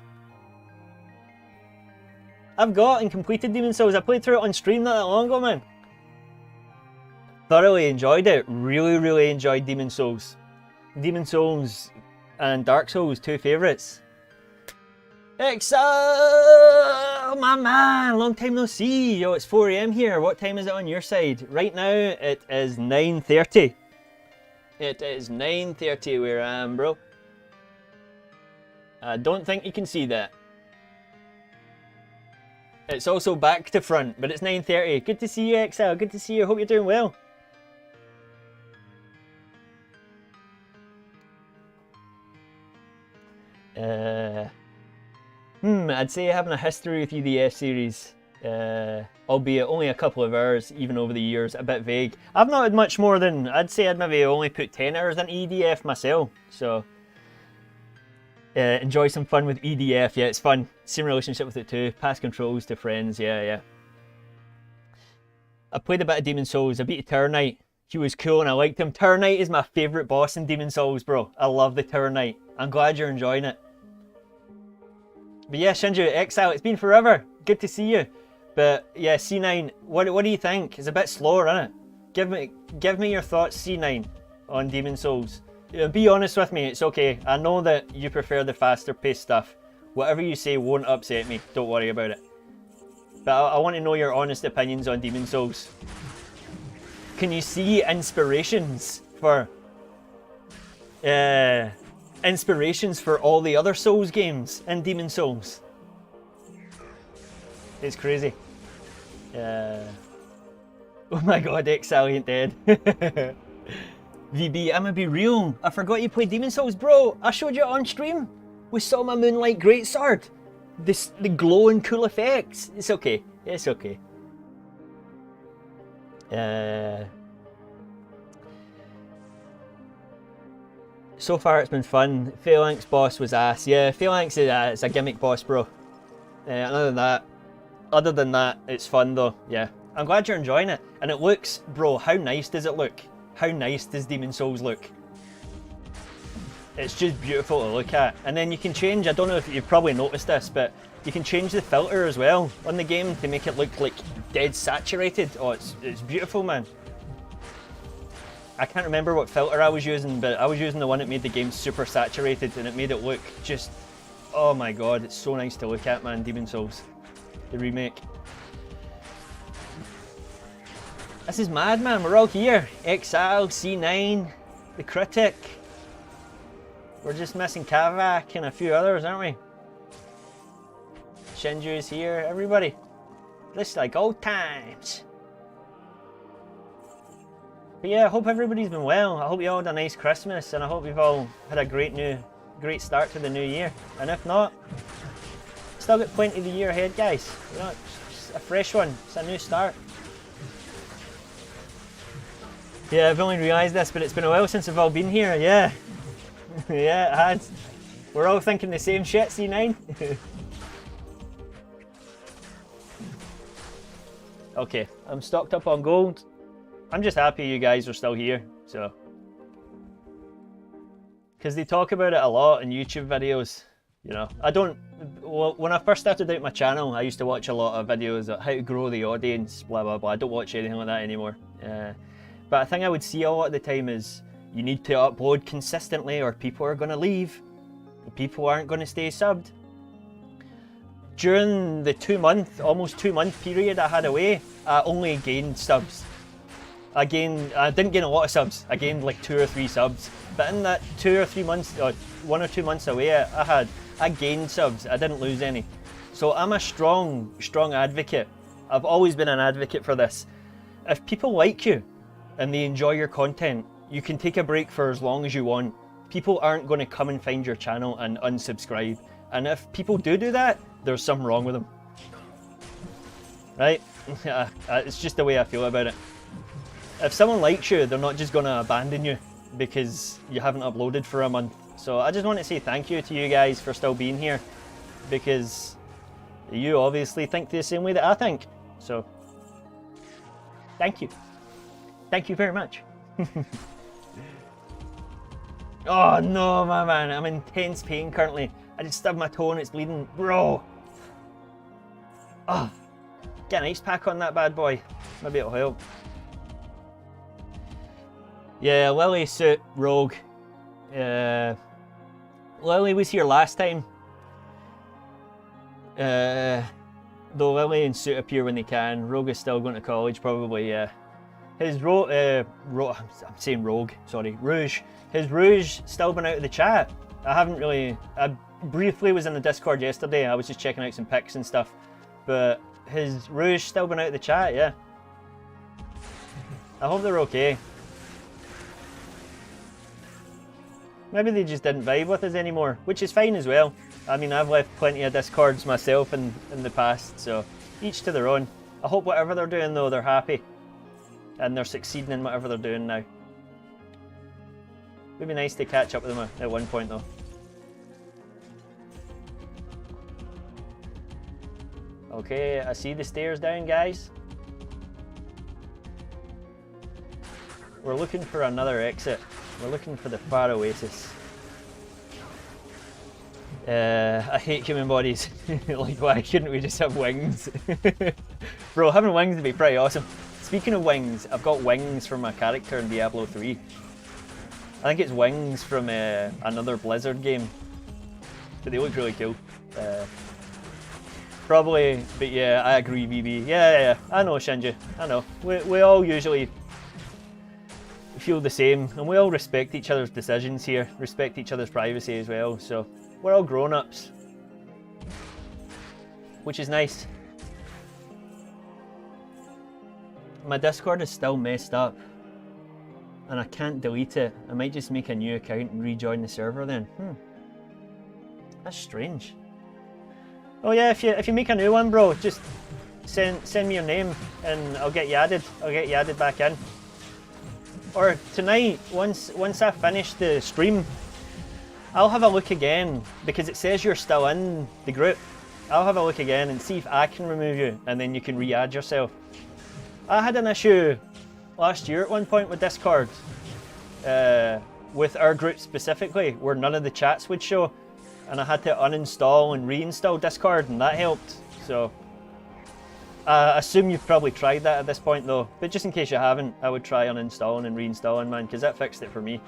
I've got and completed Demon Souls. I played through it on stream not that long ago, man. Thoroughly enjoyed it. Really, really enjoyed Demon Souls. Demon Souls and Dark Souls, 2 favourites. Exo, my man, long time no see. Yo, it's 4 AM here. What time is it on your side? Right now, it is 9:30. It is 9:30 where I am, bro. I don't think you can see that. It's also back to front, but it's 9:30. Good to see you, Exo. Good to see you. Hope you're doing well. I'd say having a history with EDF series, albeit only a couple of hours, even over the years, a bit vague. I've not had much more than, I'd say I'd maybe only put 10 hours into EDF myself, so enjoy some fun with EDF. Yeah, it's fun. Same relationship with it too. Pass controls to friends. Yeah. I played a bit of Demon Souls. I beat a Tower Knight. He was cool and I liked him. Tower Knight is my favourite boss in Demon Souls, bro. I love the Tower Knight. I'm glad you're enjoying it. But yeah, Shinju, Exile, it's been forever. Good to see you. But yeah, C9, what do you think? It's a bit slower, isn't it? Give me your thoughts, C9, on Demon Souls. Be honest with me, it's okay. I know that you prefer the faster paced stuff. Whatever you say won't upset me. Don't worry about it. But I want to know your honest opinions on Demon Souls. Can you see inspirations for all the other Souls games in Demon Souls? It's crazy. Oh my god, Exile ain't dead. VB, I'ma be real. I forgot you played Demon Souls, bro. I showed you it on stream. We saw my Moonlight Greatsword. The glow and cool effects. It's okay. It's okay. So far it's been fun. Phalanx boss was ass. Yeah, Phalanx is a gimmick boss, bro. Other than that, it's fun though. Yeah, I'm glad you're enjoying it. And it looks, bro, how nice does it look? How nice does Demon Souls look? It's just beautiful to look at. And then you can change, I don't know if you've probably noticed this, but you can change the filter as well on the game to make it look like dead saturated. Oh, it's beautiful, man. I can't remember what filter I was using, but I was using the one that made the game super saturated and it made it look just, oh my god, it's so nice to look at, man. Demon Souls, the remake. This is mad, man. We're all here. Exile, C9, the Critic. We're just missing Kavak and a few others, aren't we? Shinju's here, everybody. Just like old times. But yeah, I hope everybody's been well. I hope you all had a nice Christmas and I hope you've all had a great start to the new year. And if not, still got plenty of the year ahead, guys. You know, it's a fresh one. It's a new start. Yeah, I've only realised this, but it's been a while since we've all been here, yeah. Yeah, it has. We're all thinking the same shit, C9. Okay, I'm stocked up on gold. I'm just happy you guys are still here, so. Because they talk about it a lot in YouTube videos, you know. Well, when I first started out my channel, I used to watch a lot of videos on how to grow the audience, blah, blah, blah. I don't watch anything like that anymore. But a thing I would see a lot of the time is, you need to upload consistently or people are going to leave. People aren't going to stay subbed. During the almost 2 month period I had away, I only gained subs. I didn't gain a lot of subs. I gained like 2 or 3 subs. But in that 2 or 3 months, or 1 or 2 months away I gained subs. I didn't lose any. So I'm a strong advocate. I've always been an advocate for this. If people like you and they enjoy your content, you can take a break for as long as you want. People aren't going to come and find your channel and unsubscribe. And if people do that, there's something wrong with them. Right? It's just the way I feel about it. If someone likes you, they're not just going to abandon you because you haven't uploaded for a month. So I just want to say thank you to you guys for still being here, because you obviously think the same way that I think. So thank you. Thank you very much. Oh no, my man, I'm in intense pain currently. I just stubbed my toe and it's bleeding. Bro! Oh, get an ice pack on that bad boy. Maybe it'll help. Yeah, Lily, Suit, Rogue. Lily was here last time. Though Lily and Suit appear when they can. Rogue is still going to college, probably, yeah. His I'm saying Rogue, sorry, Rouge. His Rouge still been out of the chat. I briefly was in the Discord yesterday. I was just checking out some pics and stuff. But his Rouge still been out of the chat, yeah. I hope they're okay. Maybe they just didn't vibe with us anymore, which is fine as well. I mean, I've left plenty of Discords myself in the past, so each to their own. I hope whatever they're doing though, they're happy. And they're succeeding in whatever they're doing now. Would be nice to catch up with them at one point though. Okay, I see the stairs down, guys. We're looking for another exit. We're looking for the Far Oasis. I hate human bodies. Like, why couldn't we just have wings? Bro, having wings would be pretty awesome. Speaking of wings, I've got wings for my character in Diablo 3. I think it's wings from another Blizzard game. But they look really cool. Probably, but yeah, I agree, BB. Yeah, I know, Shinji. I know. We all usually feel the same, and we all respect each other's decisions here, respect each other's privacy as well, so we're all grown-ups. Which is nice. My Discord is still messed up, and I can't delete it. I might just make a new account and rejoin the server then. That's strange. Oh yeah, if you make a new one, bro, just send me your name and I'll get you added. I'll get you added back in. Or tonight, once I finish the stream, I'll have a look again, because it says you're still in the group. I'll have a look again and see if I can remove you, and then you can re-add yourself. I had an issue last year at one point with Discord, with our group specifically, where none of the chats would show, and I had to uninstall and reinstall Discord, and that helped. So I assume you've probably tried that at this point though, but just in case you haven't, I would try uninstalling and reinstalling, man, because that fixed it for me.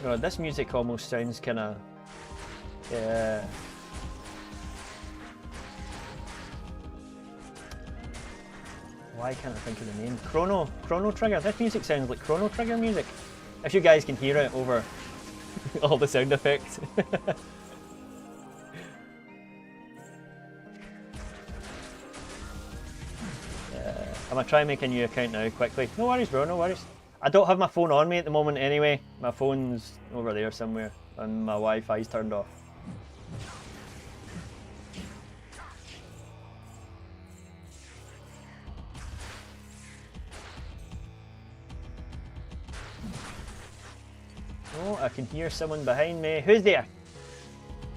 God, this music almost sounds kind of, yeah. Why can't I think of the name? Chrono Trigger. This music sounds like Chrono Trigger music. If you guys can hear it over all the sound effects. I'm gonna try and make a new account now quickly. No worries, bro, no worries. I don't have my phone on me at the moment anyway. My phone's over there somewhere and my Wi-Fi's turned off. Oh, I can hear someone behind me. Who's there?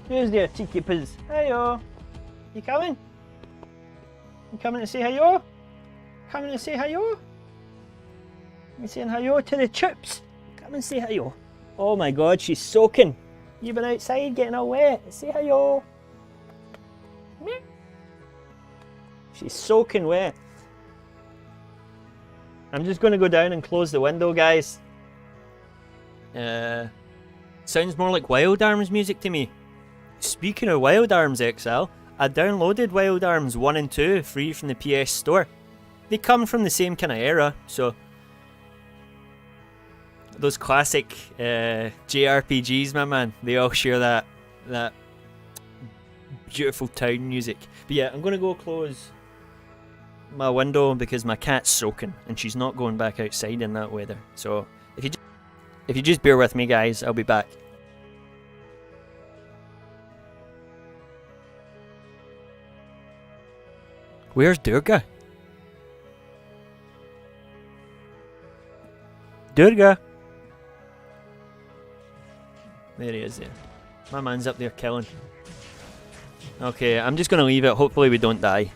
Who's there, cheeky piz? Heyo! You coming? You coming to say heyo? Coming to say heyo? You saying heyo to the chips? Come and say heyo. Oh my god, she's soaking. You've been outside getting all wet. Say heyo. She's soaking wet. I'm just going to go down and close the window, guys. Sounds more like Wild Arms music to me. Speaking of Wild Arms XL, I downloaded Wild Arms 1 and 2 free from the PS Store. They come from the same kind of era, so those classic JRPGs, my man, they all share that beautiful town music. But yeah, I'm going to go close my window because my cat's soaking and she's not going back outside in that weather. So if you just bear with me, guys, I'll be back. Where's Durga? Durga! There he is there. My man's up there killing. Okay, I'm just gonna leave it. Hopefully we don't die.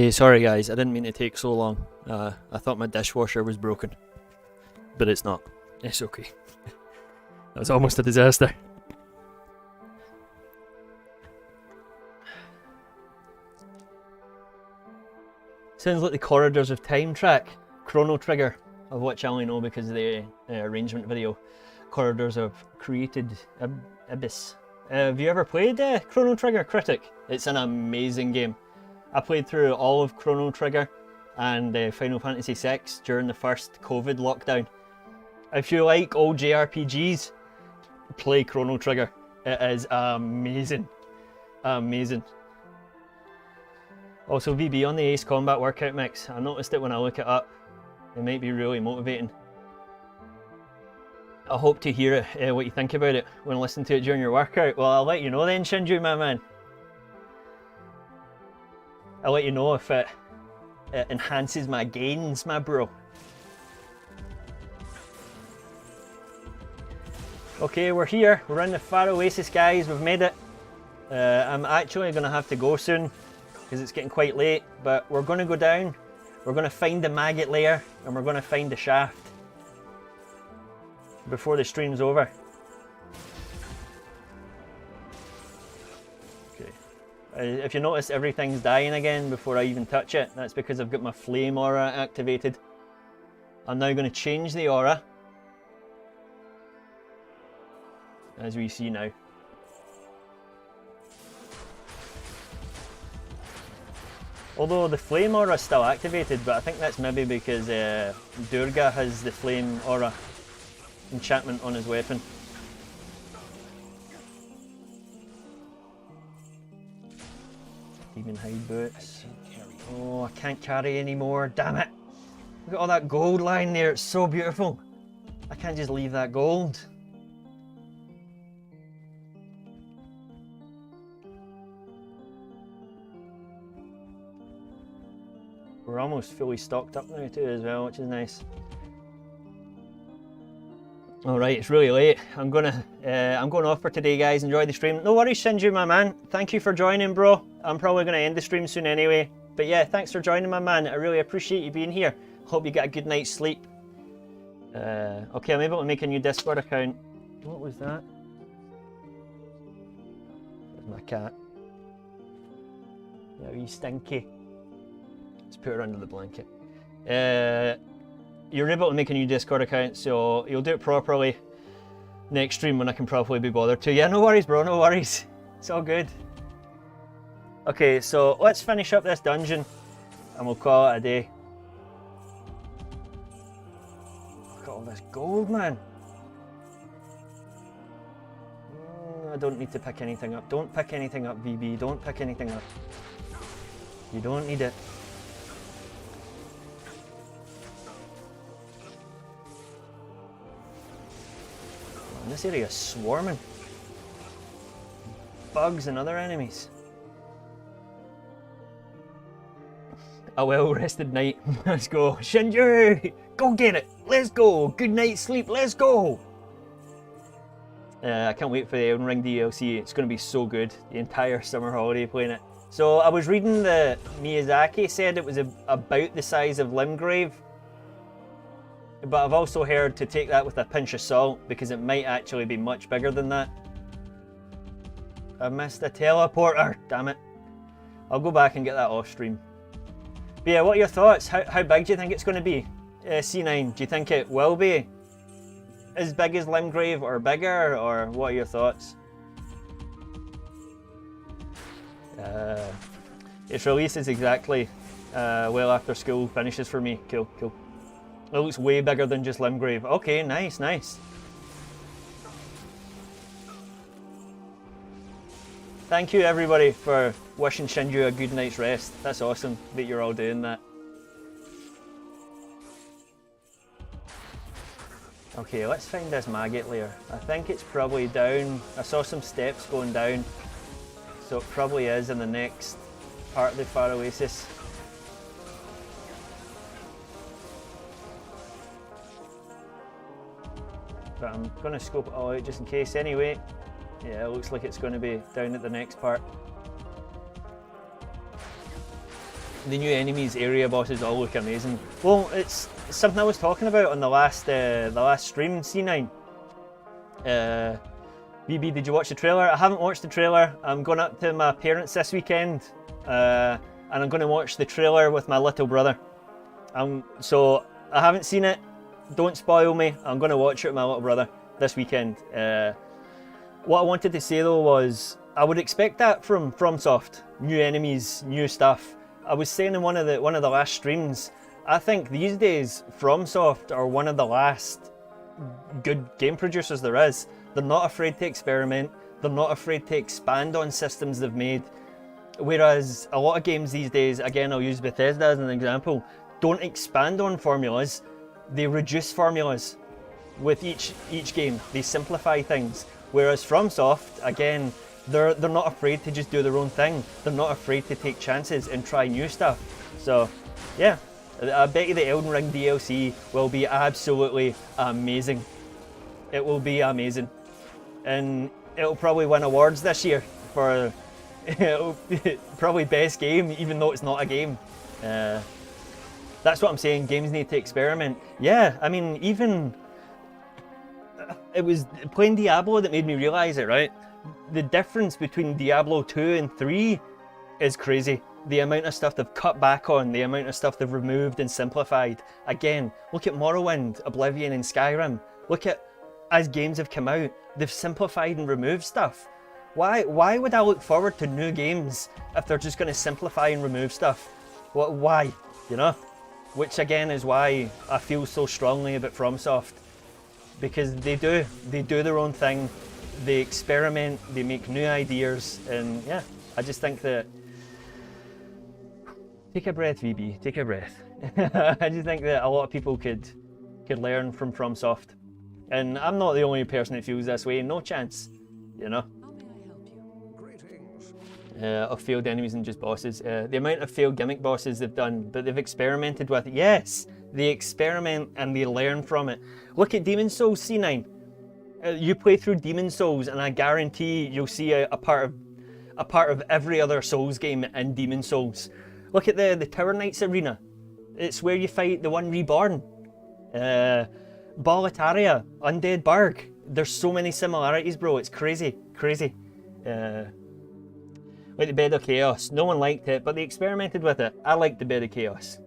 Hey, sorry guys, I didn't mean to take so long. I thought my dishwasher was broken. But it's not. It's okay. That was almost a disaster. Sounds like the Corridors of Time track. Chrono Trigger, of which I only know because of the arrangement video. Corridors of Created Abyss. Have you ever played Chrono Trigger Critic? It's an amazing game. I played through all of Chrono Trigger and Final Fantasy VI during the first COVID lockdown. If you like old JRPGs, play Chrono Trigger. It is amazing. Amazing. Also, VB on the Ace Combat workout mix. I noticed it when I look it up. It might be really motivating. I hope to hear it, what you think about it when listening to it during your workout. Well, I'll let you know then, Shinju, my man. I'll let you know if it enhances my gains, my bro. Okay, we're here. We're in the Far Oasis, guys. We've made it. I'm actually going to have to go soon because it's getting quite late, but we're going to go down. We're going to find the maggot lair and we're going to find the shaft before the stream's over. Okay. If you notice, everything's dying again before I even touch it. That's because I've got my flame aura activated. I'm now going to change the aura, as we see now. Although the flame aura is still activated, but I think that's maybe because Durga has the flame aura enchantment on his weapon. Demon hide boots. Oh, I can't carry anymore, damn it! Look at all that gold lying there, it's so beautiful. I can't just leave that gold. We're almost fully stocked up now too as well, which is nice. Alright, it's really late. I'm going off for today, guys. Enjoy the stream. No worries, Shinju, my man. Thank you for joining, bro. I'm probably going to end the stream soon anyway. But yeah, thanks for joining, my man. I really appreciate you being here. Hope you get a good night's sleep. Okay, I'm able to make a new Discord account. What was that? There's my cat. Yeah, you stinky. Let's put her under the blanket. You're able to make a new Discord account, so you'll do it properly next stream when I can probably be bothered to. Yeah, no worries, bro, no worries. It's all good. Okay, so let's finish up this dungeon and we'll call it a day. Look at all this gold, man. I don't need to pick anything up. Don't pick anything up, VB. Don't pick anything up. You don't need it. This area is swarming. Bugs and other enemies. A well-rested night. Let's go. Shinju! Go get it! Let's go! Good night's sleep, let's go! I can't wait for the Elden Ring DLC. It's going to be so good. The entire summer holiday playing it. So I was reading that Miyazaki said it was about the size of Limgrave. But I've also heard to take that with a pinch of salt because it might actually be much bigger than that. I missed a teleporter, damn it. I'll go back and get that off stream. But yeah, what are your thoughts? How big do you think it's going to be? C9, do you think it will be as big as Limgrave or bigger, or what are your thoughts? Its release is exactly well after school finishes for me. Cool, cool. It looks way bigger than just Limgrave. Okay, nice, nice. Thank you everybody for wishing Shinju a good night's rest. That's awesome that you're all doing that. Okay, let's find this maggot lair. I think it's probably down. I saw some steps going down. So it probably is in the next part of the Far Oasis. But I'm going to scope it all out just in case anyway. Yeah, it looks like it's going to be down at the next part. The new enemies, area bosses all look amazing. Well, it's something I was talking about on the last stream, C9. BB, did you watch the trailer? I haven't watched the trailer. I'm going up to my parents this weekend, and I'm going to watch the trailer with my little brother. So I haven't seen it. Don't spoil me. I'm going to watch it with my little brother this weekend. What I wanted to say though was, I would expect that from FromSoft. New enemies, new stuff. I was saying in one of the last streams, I think these days FromSoft are one of the last good game producers there is. They're not afraid to experiment. They're not afraid to expand on systems they've made. Whereas a lot of games these days, again I'll use Bethesda as an example, don't expand on formulas. They reduce formulas with each game. They simplify things. Whereas FromSoft, again, they're not afraid to just do their own thing. They're not afraid to take chances and try new stuff. So, yeah, I bet you the Elden Ring DLC will be absolutely amazing. It will be amazing. And it'll probably win awards this year for probably best game, even though it's not a game. That's what I'm saying, games need to experiment. Yeah, I mean, even... It was playing Diablo that made me realise it, right? The difference between Diablo 2 and 3 is crazy. The amount of stuff they've cut back on, the amount of stuff they've removed and simplified. Again, look at Morrowind, Oblivion and Skyrim. Look at, as games have come out, they've simplified and removed stuff. Why would I look forward to new games if they're just going to simplify and remove stuff? Why? You know? Which again is why I feel so strongly about FromSoft. Because they do their own thing, they experiment, they make new ideas, and yeah, I just think that... Take a breath, VB, take a breath. I just think that a lot of people could learn from FromSoft. And I'm not the only person that feels this way, no chance, you know? How may I help you? Greetings. Of failed enemies and just bosses. The amount of failed gimmick bosses they've done, but they've experimented with. Yes, they experiment and they learn from it. Look at Demon Souls C9. You play through Demon Souls, and I guarantee you'll see a part of every other Souls game in Demon Souls. Look at the Tower Knights arena. It's where you fight the one reborn. Boletaria, Undead Burg. There's so many similarities, bro. It's crazy, crazy. Like the Bed of Chaos. No one liked it, but they experimented with it. I liked the Bed of Chaos.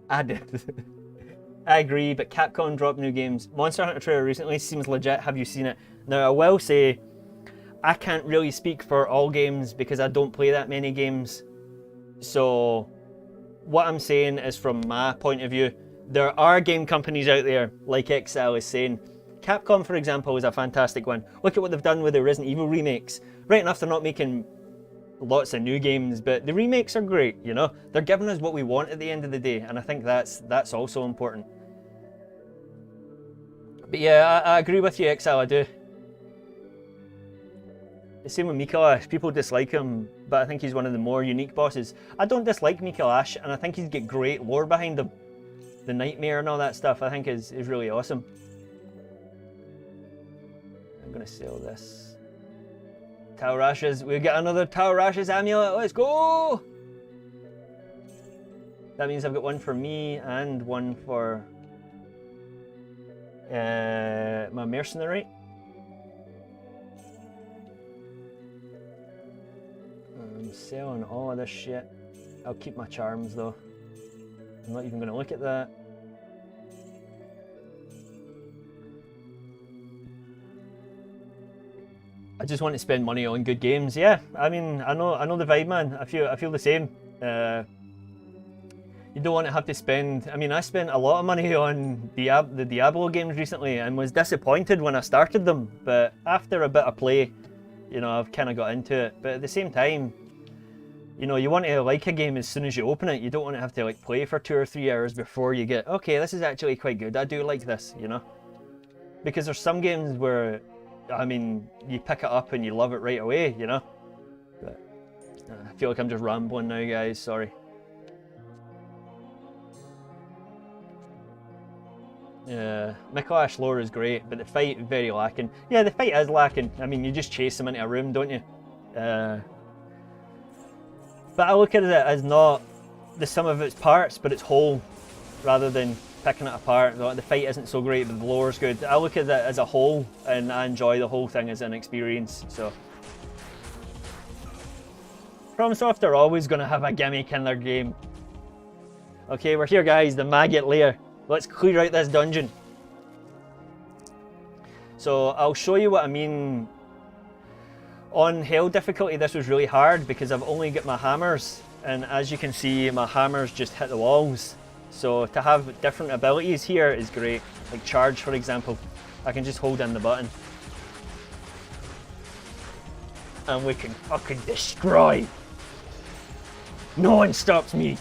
I did. I agree, but Capcom dropped new games. Monster Hunter trailer recently seems legit. Have you seen it? Now, I will say, I can't really speak for all games because I don't play that many games. So, what I'm saying is from my point of view, there are game companies out there, like Excel is saying. Capcom, for example, is a fantastic one. Look at what they've done with the Resident Evil remakes. Right enough, they're not making lots of new games, but the remakes are great, you know? They're giving us what we want at the end of the day, and I think that's also important. But yeah, I agree with you, XL, I do. The same with Mikalash. People dislike him, but I think he's one of the more unique bosses. I don't dislike Mikalash, and I think he's got great lore behind him. The Nightmare and all that stuff, I think is really awesome. I'm gonna sell this. Taurash's, we get another Taurash's amulet, let's go! That means I've got one for me and one for my mercenary. I'm selling all of this shit. I'll keep my charms though. I'm not even going to look at that. I just want to spend money on good games. Yeah, I mean, I know the vibe, man. I feel the same. You don't want to have to spend... I mean, I spent a lot of money on the Diablo games recently and was disappointed when I started them. But after a bit of play, you know, I've kind of got into it. But at the same time, you know, you want to like a game as soon as you open it. You don't want to have to like play for 2 or 3 hours before you get, okay, this is actually quite good. I do like this, you know? Because there's some games where, I mean, you pick it up and you love it right away, you know? But I feel like I'm just rambling now, guys. Sorry. Yeah, Mikalash lore is great, but the fight is very lacking. Yeah, the fight is lacking. I mean, you just chase him into a room, don't you? But But I look at it as not the sum of its parts, but its whole, rather than picking it apart. The fight isn't so great, but the lore's good. I look at it as a whole, and I enjoy the whole thing as an experience. So, FromSoft are always going to have a gimmick in their game. Okay, we're here, guys. The maggot lair. Let's clear out this dungeon. So I'll show you what I mean. On Hell difficulty, this was really hard because I've only got my hammers, and as you can see, my hammers just hit the walls. So to have different abilities here is great. Like charge, for example, I can just hold in the button and we can fucking destroy. No one stops me.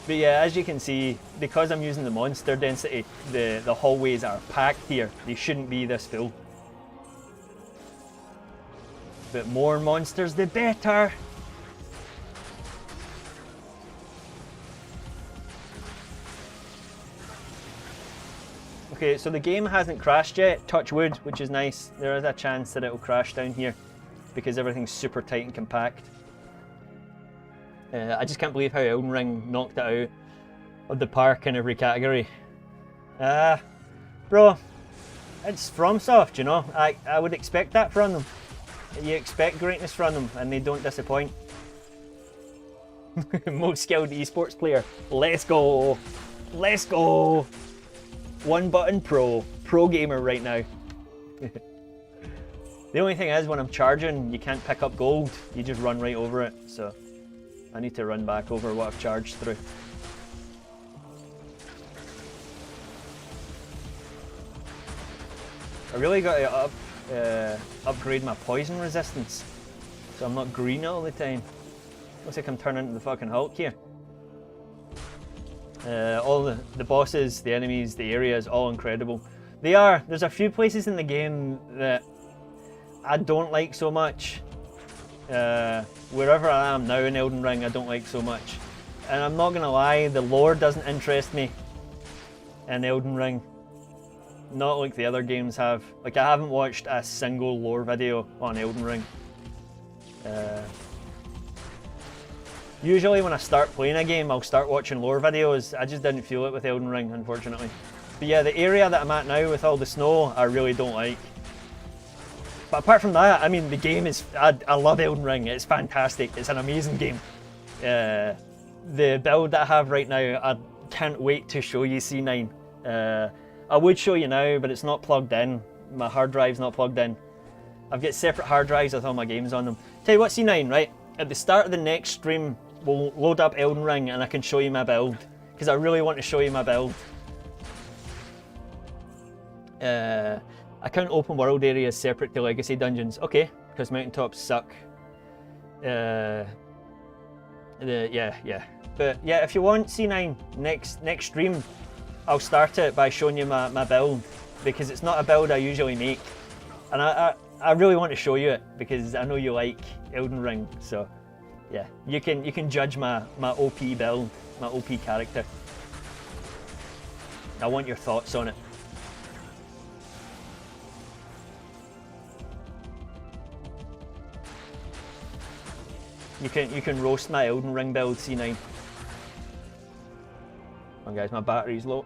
But yeah, as you can see, because I'm using the monster density, the hallways are packed here. They shouldn't be this full. But more monsters, the better. Okay, so the game hasn't crashed yet, touch wood, which is nice. There is a chance that it will crash down here because everything's super tight and compact. I just can't believe how Elden Ring knocked it out of the park in every category. Bro, it's FromSoft, you know. I would expect that from them. You expect greatness from them, and they don't disappoint. Most skilled esports player. Let's go. Let's go. One button pro gamer right now. The only thing is, when I'm charging, you can't pick up gold. You just run right over it. So I need to run back over what I've charged through. I really got to upgrade my poison resistance, so I'm not green all the time. Looks like I'm turning into the fucking Hulk here. All the bosses, the enemies, the areas, all incredible. They are. There's a few places in the game that I don't like so much. Wherever I am now in Elden Ring, I don't like so much. And I'm not gonna lie, the lore doesn't interest me in Elden Ring. Not like the other games have. Like, I haven't watched a single lore video on Elden Ring. Usually when I start playing a game, I'll start watching lore videos. I just didn't feel it with Elden Ring, unfortunately. But yeah, the area that I'm at now with all the snow, I really don't like. But apart from that, I mean, the game is... I love Elden Ring. It's fantastic. It's an amazing game. The build that I have right now, I can't wait to show you C9. I would show you now, but it's not plugged in. My hard drive's not plugged in. I've got separate hard drives with all my games on them. Tell you what, C9, right? At the start of the next stream, we'll load up Elden Ring and I can show you my build. Because I really want to show you my build. I count open world areas separate to legacy dungeons. Okay, because mountaintops suck. Yeah. But yeah, if you want C9 next stream, I'll start it by showing you my build, because it's not a build I usually make, and I really want to show you it because I know you like Elden Ring. So yeah, you can judge my OP build, my OP character. I want your thoughts on it. You can roast my Elden Ring build, C9. Come on guys, my battery's low.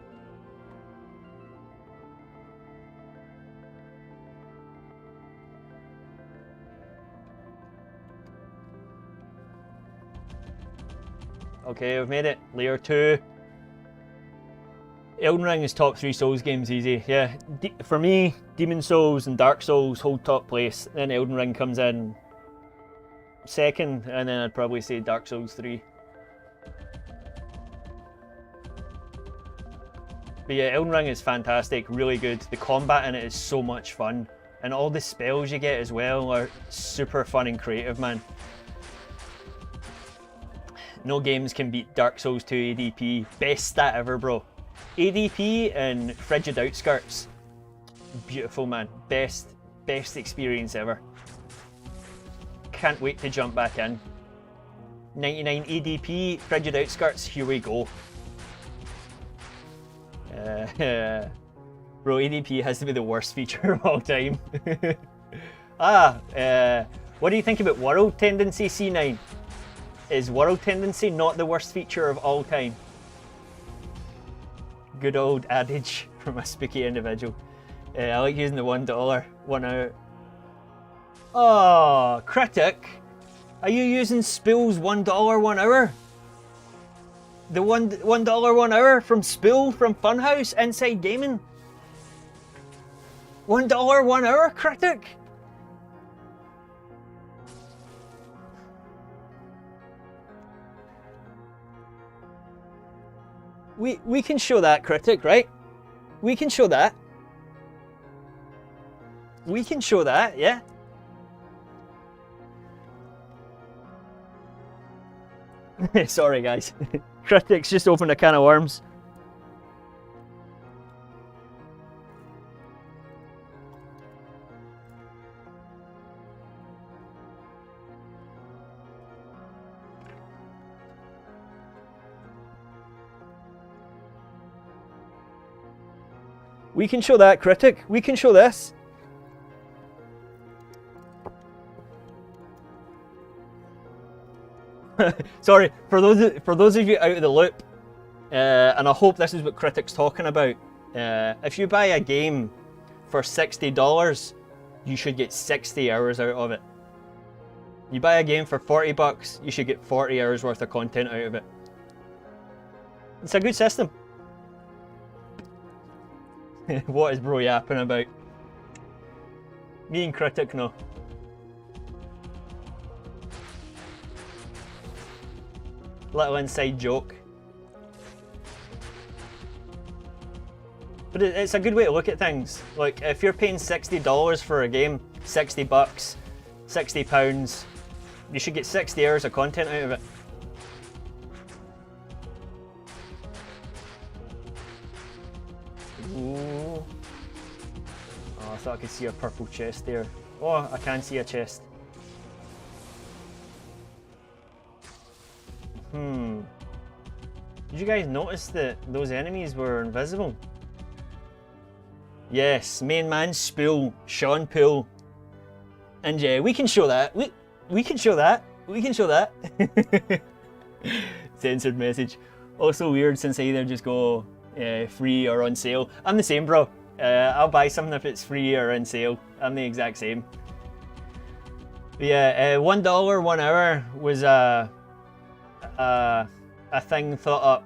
Okay, we've made it. Layer 2. Elden Ring is top 3 Souls games easy. Yeah, for me, Demon Souls and Dark Souls hold top place. Then Elden Ring comes in second, and then I'd probably say Dark Souls 3. But yeah, Elden Ring is fantastic, really good. The combat in it is so much fun. And all the spells you get as well are super fun and creative, man. No games can beat Dark Souls 2 ADP. Best stat ever, bro. ADP and Frigid Outskirts. Beautiful, man. Best experience ever. Can't wait to jump back in. 99 ADP, Frigid Outskirts, here we go. Bro, ADP has to be the worst feature of all time. What do you think about World Tendency C9? Is World Tendency not the worst feature of all time? Good old adage from a spooky individual. I like using the $1 1 hour. Oh, Critic! Are you using Spool's $1 1 hour? The $1 1 hour from Spool from Funhouse Inside Gaming? $1 1 hour, Critic? We can show that, Critic, right? We can show that. We can show that, yeah? Sorry, guys. Critic's just opened a can of worms. We can show that, Critic. We can show this. Sorry, for those of you out of the loop, and I hope this is what Critic's talking about. If you buy a game for $60, you should get 60 hours out of it. You buy a game for 40 bucks, you should get 40 hours worth of content out of it. It's a good system. What is bro yapping about? Me and Critic know. Little inside joke. But it's a good way to look at things. Like, if you're paying $60 for a game, 60 bucks, £60, you should get 60 hours of content out of it. Ooh. Oh, I thought I could see a purple chest there. Oh, I can see a chest. Did you guys notice that those enemies were invisible? Yes, main man Spool, Sean Poole. And yeah, we can show that. We can show that. We can show that. Censored message. Also weird since I either just go free or on sale. I'm the same, bro. I'll buy something if it's free or on sale. I'm the exact same. But yeah, $1 1 hour was a thing thought up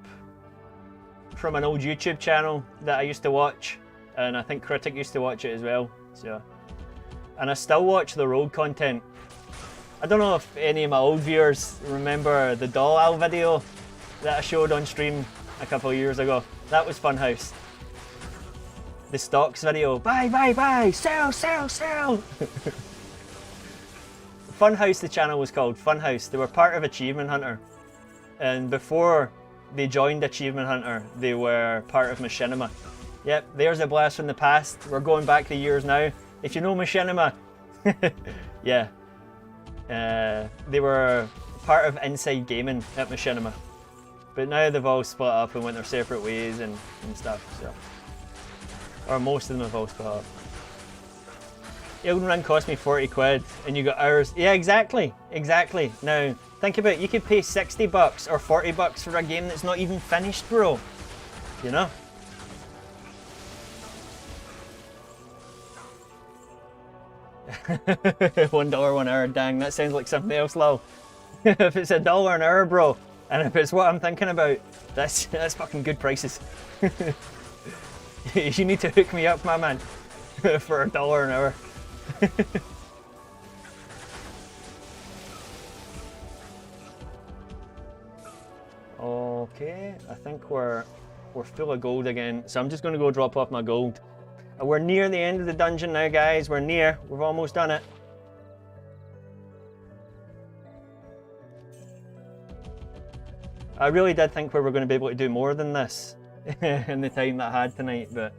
from an old YouTube channel that I used to watch, and I think Critic used to watch it as well. So, and I still watch the road content. I don't know if any of my old viewers remember the D2R video that I showed on stream a couple of years ago. That was Funhouse. The stocks video. Buy, sell. Funhouse, the channel was called Funhouse. They were part of Achievement Hunter. And before they joined Achievement Hunter, they were part of Machinima. Yep, there's a blast from the past. We're going back the years now. If you know Machinima, yeah. They were part of Inside Gaming at Machinima. But now they've all split up and went their separate ways and stuff, so. Or most of them have all split up. Elden Ring cost me 40 quid and you got hours. Yeah, exactly. Now, think about it, you could pay 60 bucks or 40 bucks for a game that's not even finished, bro. You know? $1 1 hour, dang, that sounds like something else, lol. If it's $1 an hour, bro, and if it's what I'm thinking about, that's fucking good prices. You need to hook me up, my man, for $1 an hour. Okay, I think we're full of gold again, so I'm just going to go drop off my gold. We're near the end of the dungeon now, guys. We've almost done it. I really did think we were going to be able to do more than this in the time that I had tonight, but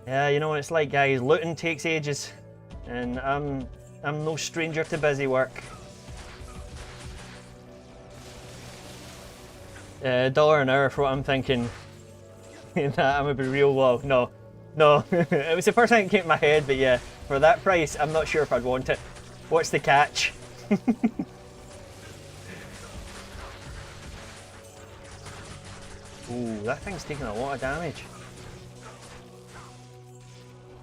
yeah, you know what it's like, guys. Looting takes ages, and I'm no stranger to busy work. $1 an hour for what I'm thinking. Nah, I'm gonna be real low. No. It was the first thing that came to my head, but yeah, For that price, I'm not sure if I'd want it. What's the catch? Ooh, that thing's taking a lot of damage.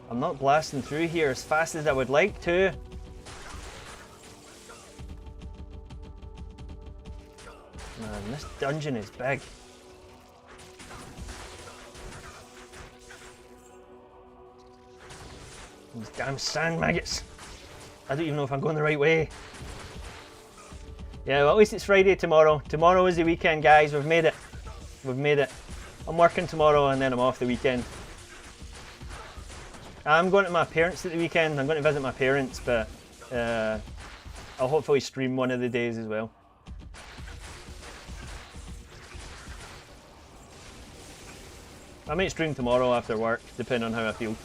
I'm not blasting through here as fast as I would like to. Man, this dungeon is big. These damn sand maggots. I don't even know if I'm going the right way. Yeah, well, at least it's Friday tomorrow. Tomorrow is the weekend, guys. We've made it. We've made it. I'm working tomorrow and then I'm off the weekend. I'm going to my parents at the weekend. I'm going to visit my parents, but I'll hopefully stream one of the days as well. I might stream tomorrow after work, depending on how I feel.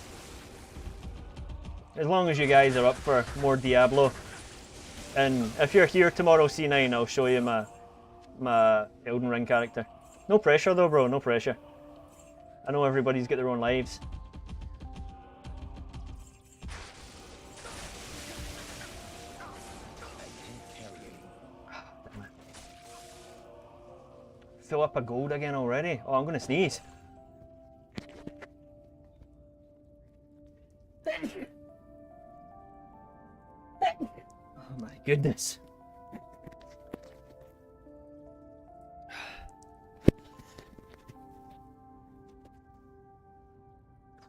As long as you guys are up for more Diablo. And if you're here tomorrow, C9, I'll show you my Elden Ring character. No pressure though, bro, no pressure. I know everybody's got their own lives. Damn it. Fill up a gold again already? Oh, I'm gonna sneeze. Oh my goodness.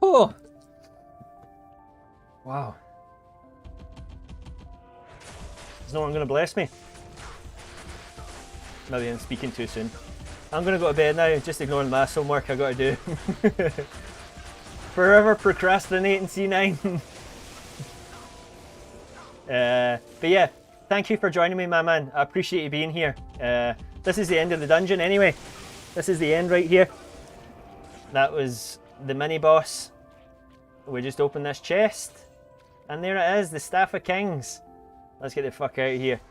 Oh! Wow. Is no one going to bless me? Maybe I'm speaking too soon. I'm going to go to bed now, just ignoring my homework I got to do. Forever procrastinating, C9. But yeah, thank you for joining me, my man. I appreciate you being here. This is the end of the dungeon anyway. This is the end right here. That was the mini boss. We just opened this chest. And there it is, the Staff of Kings. Let's get the fuck out of here.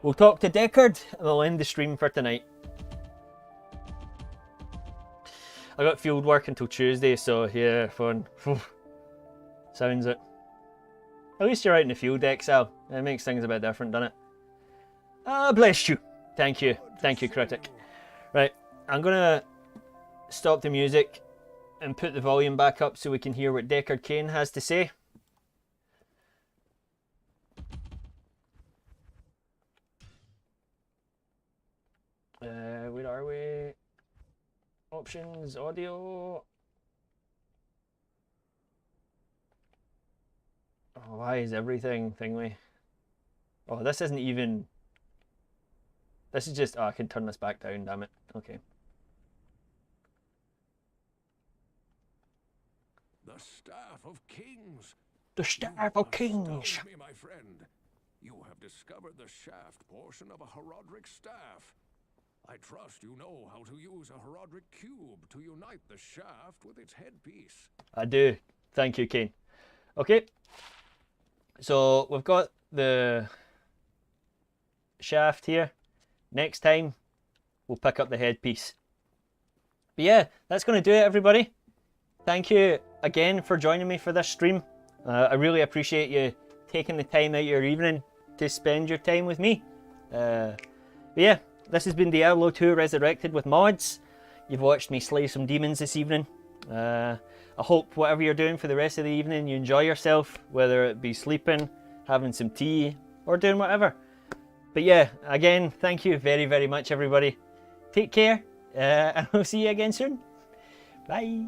We'll talk to Deckard and we'll end the stream for tonight. I got field work until Tuesday, so yeah, fun. Sounds it. At least you're out in the field, Exile. It makes things a bit different, doesn't it? Ah, bless you. Thank you. Thank you, Critic. Right, I'm gonna stop the music and put the volume back up so we can hear what Deckard Cain has to say. Where are we? Options, audio. Oh, why is everything thingy? Oh, this isn't even... This is just... Oh, I can turn this back down, damn it. Okay. The Staff of Kings. The Staff of Kings. Astound me, my friend. You have discovered the shaft portion of a Horadric staff. I trust you know how to use a Horadric Cube to unite the shaft with its headpiece. I do. Thank you, Cain. Okay. So we've got the shaft here. Next time, we'll pick up the headpiece. But yeah, that's going to do it, everybody. Thank you again for joining me for this stream. I really appreciate you taking the time out of your evening to spend your time with me. But yeah, this has been Diablo 2 Resurrected with mods. You've watched me slay some demons this evening. I hope whatever you're doing for the rest of the evening, you enjoy yourself, whether it be sleeping, having some tea, or doing whatever. But yeah, again, thank you very, very much, everybody. Take care, and I'll see you again soon. Bye.